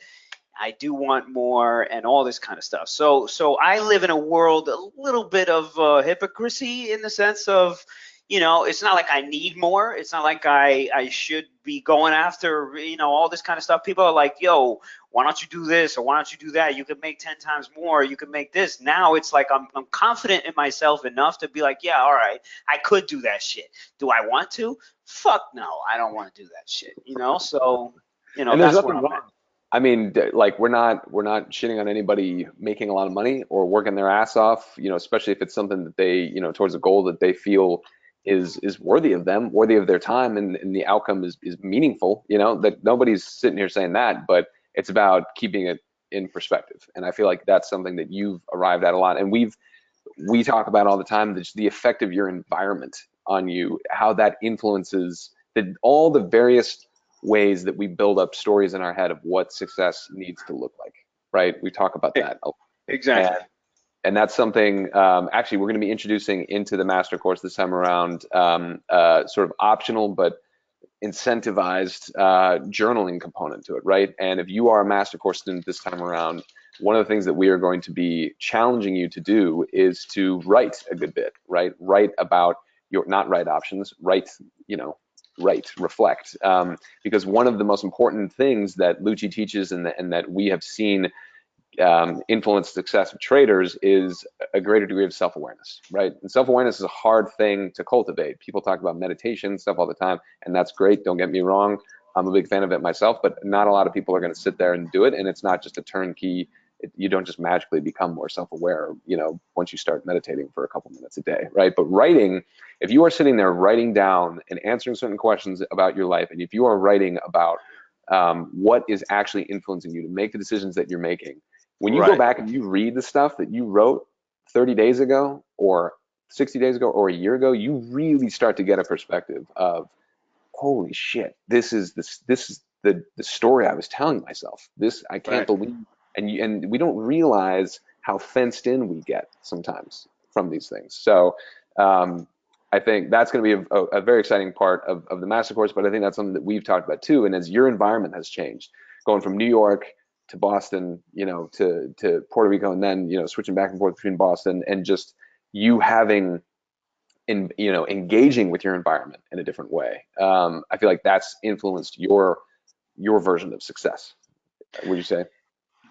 I do want more and all this kind of stuff. So I live in a world a little bit of hypocrisy in the sense of, it's not like I need more. It's not like I should be going after, all this kind of stuff. People are like, yo, why don't you do this or why don't you do that? You could make 10 times more. You could make this. Now it's like I'm confident in myself enough to be like, yeah, all right, I could do that shit. Do I want to? Fuck no, I don't want to do that shit. So, and there's that's where nothing I'm at. wrong. I mean, like we're not shitting on anybody making a lot of money or working their ass off, especially if it's something that they, towards a goal that they feel is worthy of them, worthy of their time, and the outcome is meaningful. That nobody's sitting here saying that, but it's about keeping it in perspective. And I feel like that's something that you've arrived at a lot, and we talk about all the time, the effect of your environment on you, how that influences all the various ways that we build up stories in our head of what success needs to look like, right? We talk about that. And Exactly. And that's something, actually, we're going to be introducing into the master course this time around, sort of optional but incentivized journaling component to it, right? And if you are a master course student this time around, one of the things that we are going to be challenging you to do is to write a good bit, right? Write about your, not write options, write, write, reflect. Because one of the most important things that Lucci teaches and that we have seen influence success of traders is a greater degree of self-awareness, right? And self-awareness is a hard thing to cultivate. People talk about meditation stuff all the time, and that's great. Don't get me wrong. I'm a big fan of it myself, but not a lot of people are going to sit there and do it. And it's not just a turnkey. You don't just magically become more self-aware, once you start meditating for a couple minutes a day, right? But writing, if you are sitting there writing down and answering certain questions about your life, and if you are writing about what is actually influencing you to make the decisions that you're making, when you go Right. back and you read the stuff that you wrote 30 days ago or 60 days ago or a year ago, you really start to get a perspective of, holy shit, this is the story I was telling myself. This I can't Right. believe, and we don't realize how fenced in we get sometimes from these things. So I think that's going to be a very exciting part of the master course, but I think that's something that we've talked about too. And as your environment has changed, going from New York to Boston, to Puerto Rico, and then, switching back and forth between Boston, and just you having engaging with your environment in a different way. I feel like that's influenced your version of success. Would you say?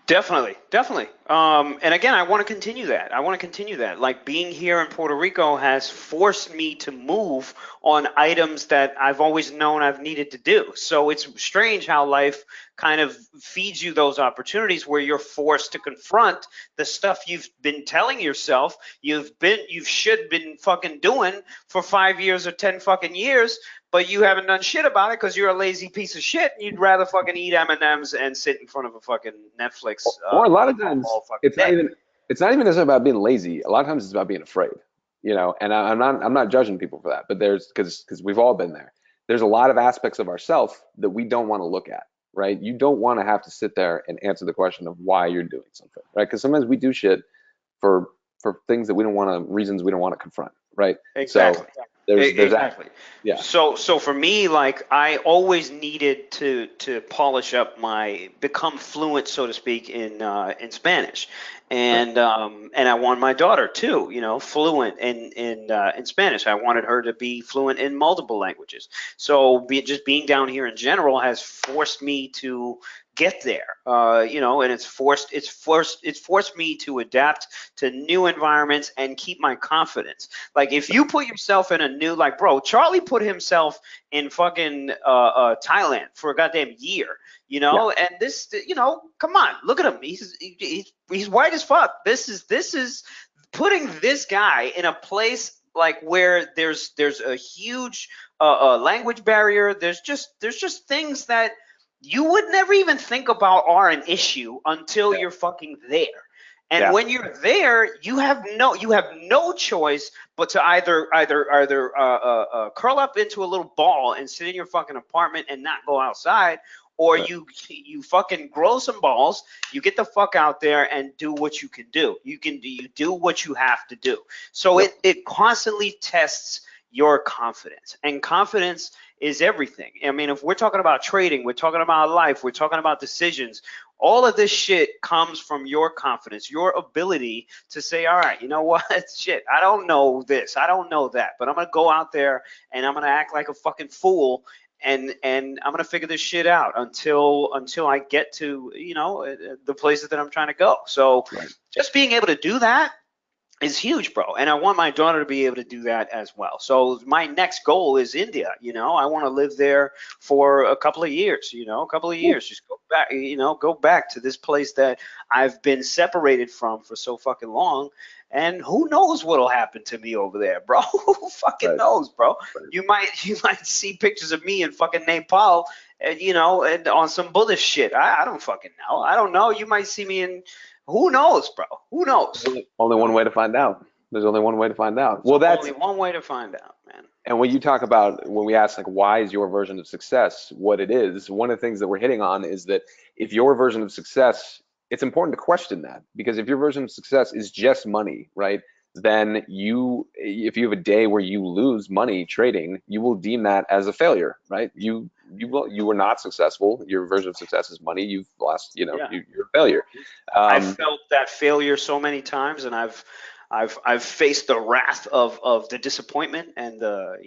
Definitely, definitely. And again, I want to continue that. I want to continue that. Like being here in Puerto Rico has forced me to move on items that I've always known I've needed to do. So it's strange how life kind of feeds you those opportunities where you're forced to confront the stuff you've been telling yourself you should been fucking doing for 5 years or 10 fucking years, but you haven't done shit about it because you're a lazy piece of shit and you'd rather fucking eat M&Ms and sit in front of a fucking Netflix Or a lot of times all fucking day. it's not even necessarily about being lazy. A lot of times it's about being afraid. And I'm not judging people for that, but there's because we've all been there. There's a lot of aspects of ourself that we don't want to look at, right? You don't want to have to sit there and answer the question of why you're doing something, right? Because sometimes we do shit for things that we don't want to, reasons we don't want to confront, right? So Exactly. there's that. Exactly. Yeah. So for me, like I always needed to polish up become fluent, so to speak, in Spanish, Right. and I want my daughter too, fluent in Spanish. I wanted her to be fluent in multiple languages. So just being down here in general has forced me to get there, and it's forced me to adapt to new environments and keep my confidence. Like if you put yourself in a new, like bro, Charlie put himself in fucking Thailand for a goddamn year, Yeah. and this, come on, look at him. He's white as fuck. This is putting this guy in a place like where there's a huge language barrier. There's just things that you would never even think about are an issue until Yeah. you're fucking there. And Yeah. when you're there, you have no choice but to either curl up into a little ball and sit in your fucking apartment and not go outside, or Right. you fucking grow some balls, you get the fuck out there and do what you can do. You do what you have to do. So Yep. it constantly tests your confidence, and confidence is everything. I mean, if we're talking about trading, we're talking about life, we're talking about decisions. All of this shit comes from your confidence, your ability to say, all right, you know what? Shit, I don't know this, I don't know that, but I'm gonna go out there and I'm gonna act like a fucking fool, and I'm gonna figure this shit out until I get to the places that I'm trying to go. So Right. just being able to do that is huge, bro. And I want my daughter to be able to do that as well. So my next goal is India. I want to live there for a couple of years, a couple of years. Just go back to this place that I've been separated from for so fucking long. And who knows what'll happen to me over there, bro? Who fucking Right. knows, bro? Right. You might see pictures of me in fucking Nepal, and on some Buddhist shit. I don't fucking know. I don't know. You might see me in, who knows, bro? Who knows? Only one way to find out. There's only one way to find out. There's Well, only one way to find out, man. and when you talk about, when we ask like, why is your version of success what it is? One of the things that we're hitting on is that if your version of success it's important to question that, because if your version of success is just money, right, then if you have a day where you lose money trading, you will deem that as a failure, right? You were not successful. Your version of success is money. You've lost, Yeah. you're a failure. I've Um, felt that failure so many times, and I've faced the wrath of the disappointment and the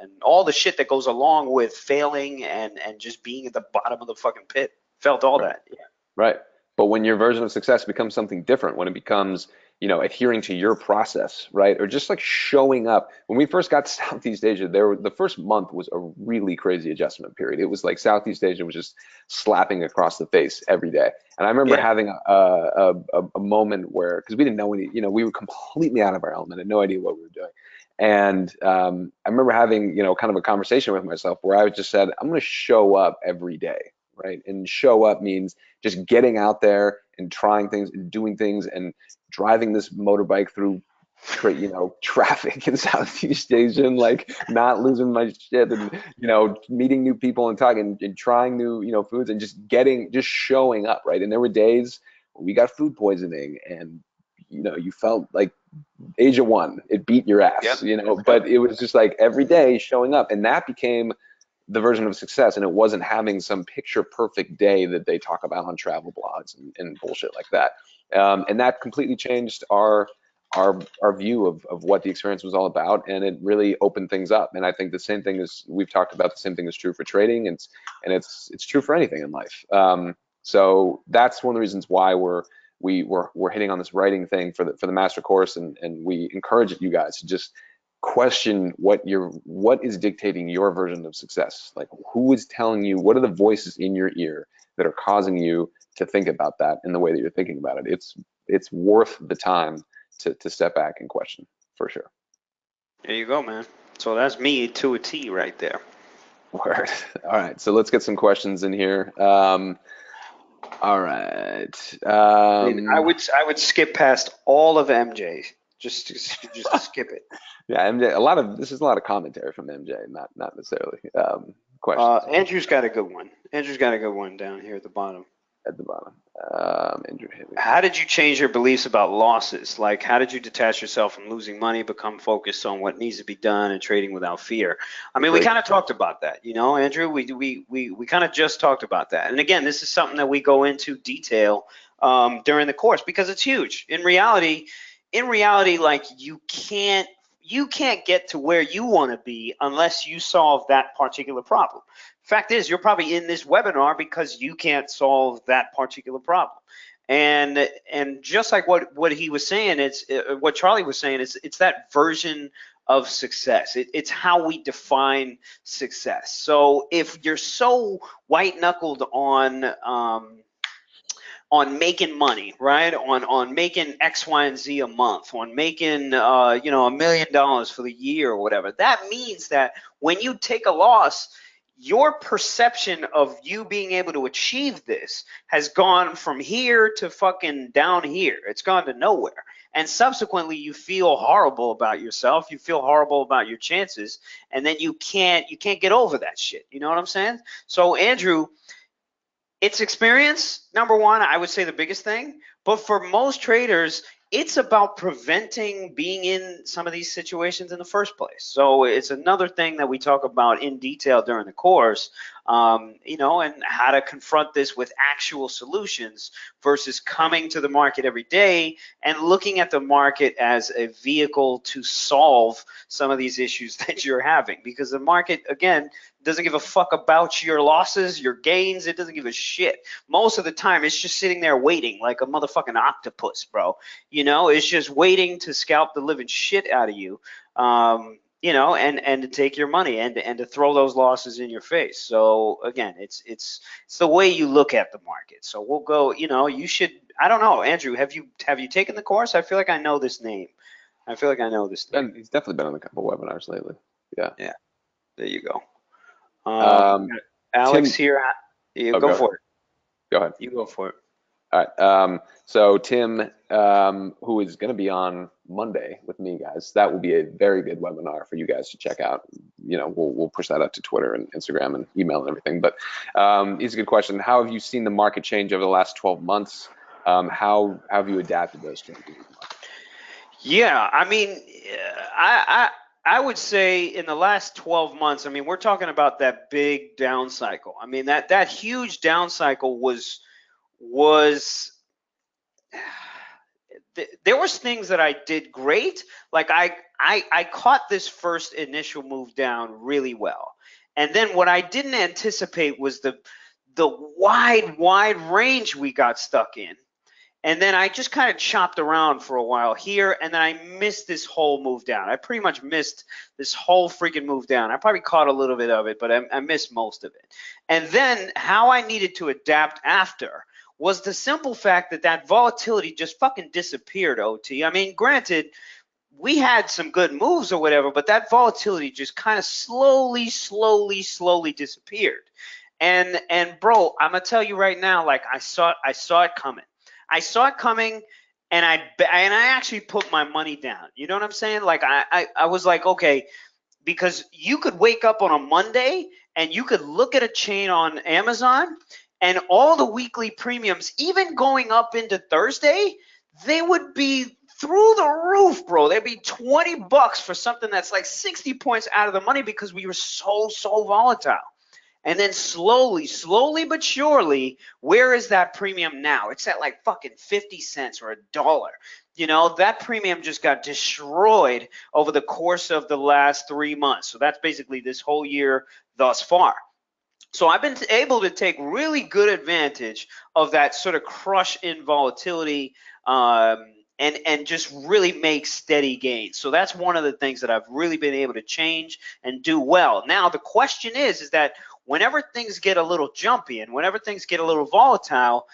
and all the shit that goes along with failing and just being at the bottom of the fucking pit. Felt all right. that. Yeah. Right. But when your version of success becomes something different, when it becomes, adhering to your process, right? Or just like showing up. When we first got to Southeast Asia, the first month was a really crazy adjustment period. It was like Southeast Asia was just slapping across the face every day. And I remember Yeah. having a moment where, because we didn't know any, we were completely out of our element, had no idea what we were doing. And I remember having, kind of a conversation with myself where I just said, I'm going to show up every day, right? And show up means just getting out there and trying things and doing things and driving this motorbike through traffic in Southeast Asia and like not losing my shit and meeting new people and talking and trying new foods and just showing up, right? And there were days where we got food poisoning and you felt like Asia won, it beat your Yep. ass, Yep. but it was just like every day showing up, and that became the version of success, and it wasn't having some picture perfect day that they talk about on travel blogs and bullshit like that. And that completely changed our view of what the experience was all about, and it really opened things up. And I think the same thing is we've talked about, the same thing is true for trading, and it's true for anything in life. So that's one of the reasons why we're hitting on this writing thing for the master course, and we encourage you guys to just question what is dictating your version of success. Like, who is telling you, what are the voices in your ear that are causing you to think about that in the way that you're thinking about it? It's worth the time to step back and question, for sure. There you go, man. So that's me to a T right there. Word. All right, so let's get some questions in here. All right. I mean, I would skip past all of MJ just to skip it. Yeah, MJ. This is a lot of commentary from MJ, not necessarily questions Andrew's got a good one. Andrew's got a good one down here at the bottom. at the bottom. Andrew, hit me. How did you change your beliefs about losses? Like, how did you detach yourself from losing money, become focused on what needs to be done, and trading without fear? I mean, we Great. kind of talked about that, Andrew. We kind of just talked about that. And again, this is something that we go into detail during the course because it's huge. In reality, like you can't get to where you want to be unless you solve that particular problem. Fact is, you're probably in this webinar because you can't solve that particular problem. And just like what he was saying, it's what Charlie was saying. It's that version of success. It's how we define success. So if you're so white knuckled on making money, right? On making X, Y, and Z a month, on making $1 million for the year or whatever. That means that when you take a loss, your perception of you being able to achieve this has gone from here to fucking down here. It's gone to nowhere. And subsequently, you feel horrible about yourself. You feel horrible about your chances, and then you can't get over that shit. You know what I'm saying? So Andrew, it's experience, number one, I would say the biggest thing. But for most traders, it's about preventing being in some of these situations in the first place. So it's another thing that we talk about in detail during the course, and how to confront this with actual solutions versus coming to the market every day and looking at the market as a vehicle to solve some of these issues that you're having. Because the market, again, doesn't give a fuck about your losses, your gains. It doesn't give a shit. Most of the time, it's just sitting there waiting like a motherfucking octopus, bro. It's just waiting to scalp the living shit out of you, and to take your money and to throw those losses in your face. So again, it's the way you look at the market. So we'll go. You should. I don't know, Andrew. Have you taken the course? I feel like I know this name. He's definitely been on a couple webinars lately. Yeah. Yeah. There you go. Um, Alex Tim. here. You Oh, go go ahead. for it. Go ahead. You go for it. All right. So Tim, who is going to be on Monday with me, guys, that will be a very good webinar for you guys to check out. We'll push that out to Twitter and Instagram and email and everything. But it's a good question. How have you seen the market change over the last 12 months? How have you adapted those changes in the market? Yeah, I mean, I would say in the last 12 months, I mean, we're talking about that big down cycle. I mean, that huge down cycle was there was things that I did great. Like I caught this first initial move down really well. And then what I didn't anticipate was the wide range we got stuck in. And then I just kind of chopped around for a while here, and then I missed this whole move down. I pretty much missed this whole freaking move down. I probably caught a little bit of it, but I missed most of it. And then how I needed to adapt after was the simple fact that that volatility just fucking disappeared, OT. I mean, granted, we had some good moves or whatever, but that volatility just kind of slowly disappeared. And bro, I'm gonna tell you right now, like I saw it coming. I saw it coming, and I actually put my money down. You know what I'm saying? Like I was like, okay, because you could wake up on a Monday and you could look at a chain on Amazon, and all the weekly premiums, even going up into Thursday, they would be through the roof, bro. They'd be $20 for something that's like 60 points out of the money because we were so volatile. And then slowly but surely, where is that premium now? It's at like fucking 50 cents or $1. You know, that premium just got destroyed over the course of the last 3 months. So that's basically this whole year thus far. So I've been able to take really good advantage of that sort of crush in volatility, and just really make steady gains. So that's one of the things that I've really been able to change and do well. Now the question is that whenever things get a little jumpy and whenever things get a little volatile,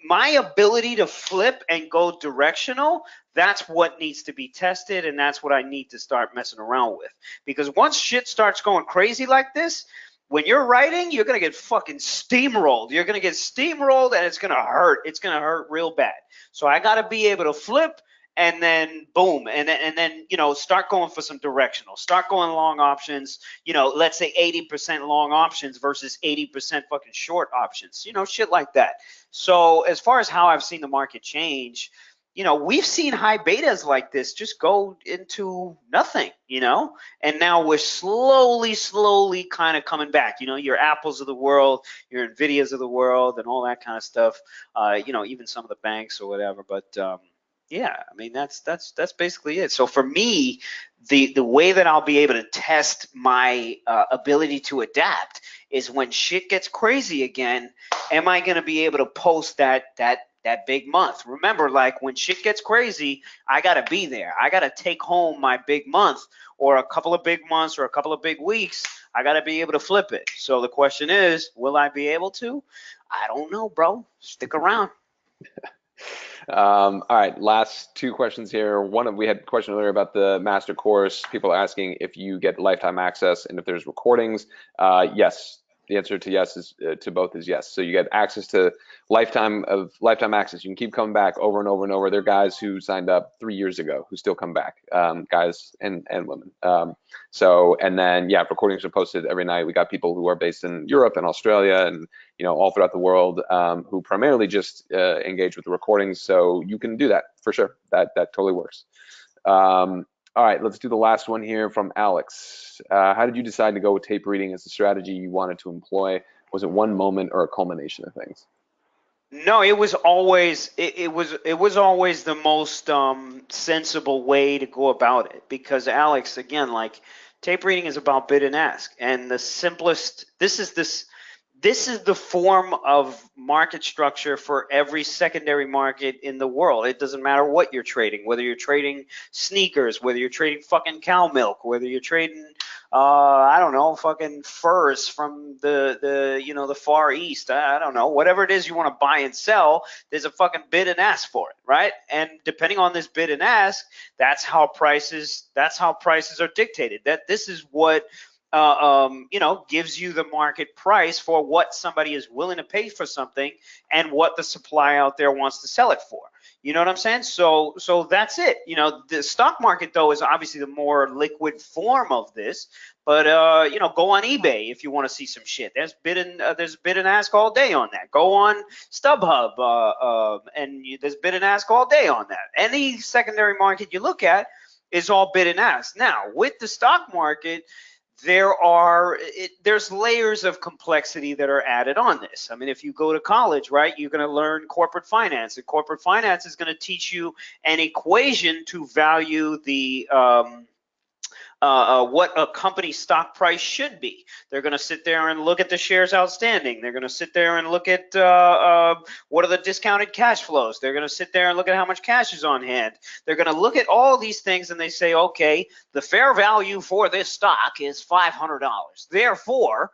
my ability to flip and go directional, that's what needs to be tested, and that's what I need to start messing around with. Because once shit starts going crazy like this, when you're writing, you're going to get fucking steamrolled. You're going to get steamrolled, and it's going to hurt. It's going to hurt real bad. So I got to be able to flip, and then boom, and then you know, start going for some directional. Start going long options. You know, let's say 80% long options versus 80% fucking short options. You know, shit like that. So as far as how I've seen the market change, you know, we've seen high betas like this just go into nothing, you know, and now we're slowly kind of coming back. You know, your Apples of the world, your Nvidias of the world, and all that kind of stuff. You know, even some of the banks or whatever. But yeah, I mean, that's basically it. So for me, the way that I'll be able to test my ability to adapt is when shit gets crazy again. Am I going to be able to post that big month? Remember, like when shit gets crazy, I got to be there. I got to take home my big month or a couple of big months or a couple of big weeks. I got to be able to flip it. So the question is, will I be able to? I don't know, bro. Stick around. All right, last two questions here. We had a question earlier about the master course. People are asking if you get lifetime access and if there's recordings. Yes, the answer to yes is to both is yes. So you get access to lifetime access. You can keep coming back over and over and over. There are guys who signed up 3 years ago who still come back, guys and women. And then yeah, recordings are posted every night. We got people who are based in Europe and Australia and all throughout the world, who primarily just engage with the recordings. So you can do that for sure. That totally works. All right, let's do the last one here from Alex. How did you decide to go with tape reading as a strategy you wanted to employ? Was it one moment or a culmination of things? No, it was always it was always the most sensible way to go about it, because Alex, again, like tape reading is about bid and ask, and the simplest this is the form of market structure for every secondary market in the world. It doesn't matter what you're trading, whether you're trading sneakers, whether you're trading fucking cow milk, whether you're trading, I don't know, fucking furs from the Far East. I don't know, whatever it is you want to buy and sell, there's a fucking bid and ask for it, right? And depending on this bid and ask, that's how prices are dictated. That this is what gives you the market price for what somebody is willing to pay for something and what the supply out there wants to sell it for. You know what I'm saying? So that's it. The stock market, though, is obviously the more liquid form of this, But go on eBay if you want to see some shit. There's bid and ask all day on that. Go on StubHub, and there's bid and ask all day on that. Any secondary market you look at is all bid and ask. Now, with the stock market, there's layers of complexity that are added on this. I mean, if you go to college, right, you're going to learn corporate finance, and corporate finance is going to teach you an equation to value the what a company's stock price should be. They're going to sit there and look at the shares outstanding. They're going to sit there and look at what are the discounted cash flows. They're going to sit there and look at how much cash is on hand. They're going to look at all these things, and they say, okay, the fair value for this stock is $500. Therefore,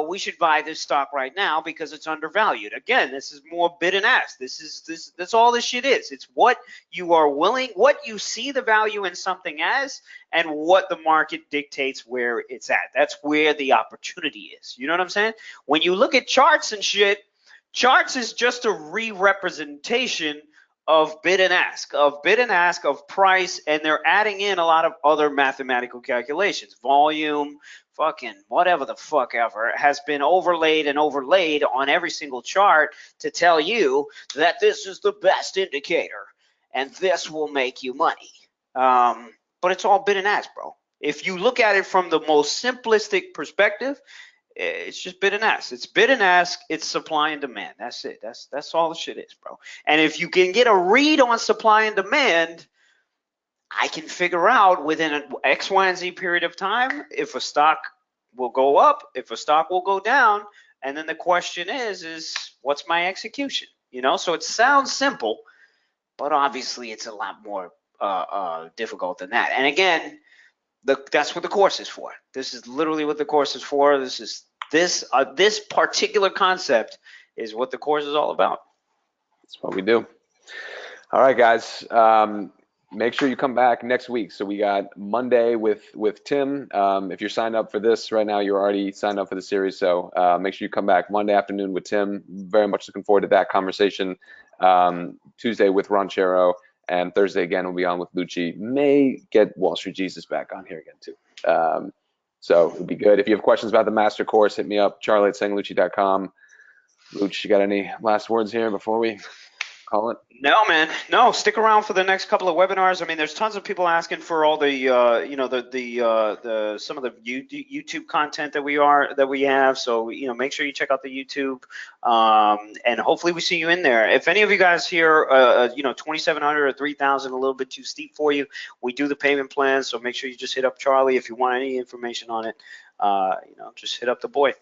we should buy this stock right now because it's undervalued. Again, this is more bid and ask. That's all this shit is. It's what you are willing, what you see the value in something as, and what the market dictates where it's at. That's where the opportunity is. You know what I'm saying? When you look at charts and shit, charts is just a re-representation of bid and ask, of price, and they're adding in a lot of other mathematical calculations. Volume, fucking whatever the fuck ever has been overlaid and overlaid on every single chart to tell you that this is the best indicator and this will make you money. But it's all bid and ask, bro. If you look at it from the most simplistic perspective, it's just bid and ask. It's bid and ask. It's supply and demand. That's it. That's all the shit is, bro. And if you can get a read on supply and demand, I can figure out within an X, Y, and Z period of time if a stock will go up, if a stock will go down, and then the question is what's my execution? So it sounds simple, but obviously it's a lot more difficult than that. And again, that's what the course is for. This is literally what the course is for. This particular concept is what the course is all about. That's what we do. All right, guys. Make sure you come back next week. So we got Monday with Tim. If you're signed up for this right now, you're already signed up for the series. So make sure you come back Monday afternoon with Tim. Very much looking forward to that conversation. Tuesday with Ranchero, and Thursday again we'll be on with Lucci. May get Wall Street Jesus back on here again too. So it'd be good. If you have questions about the master course, hit me up, charlie@sayinglucci.com. Luch, you got any last words here before we call it? No, man. No, stick around for the next couple of webinars. I mean, there's tons of people asking for all the, some of the YouTube content that we have. So, make sure you check out the YouTube, and hopefully we see you in there. If any of you guys here, 2,700 or 3,000, a little bit too steep for you, we do the payment plan. So make sure you just hit up Charlie if you want any information on it. Just hit up the boy.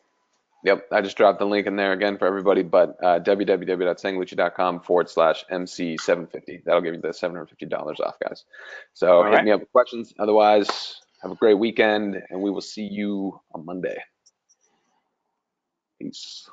Yep, I just dropped the link in there again for everybody, but www.sayinglucci.com/MC750. That'll give you the $750 off, guys. So hit me up with questions. Otherwise, have a great weekend, and we will see you on Monday. Peace.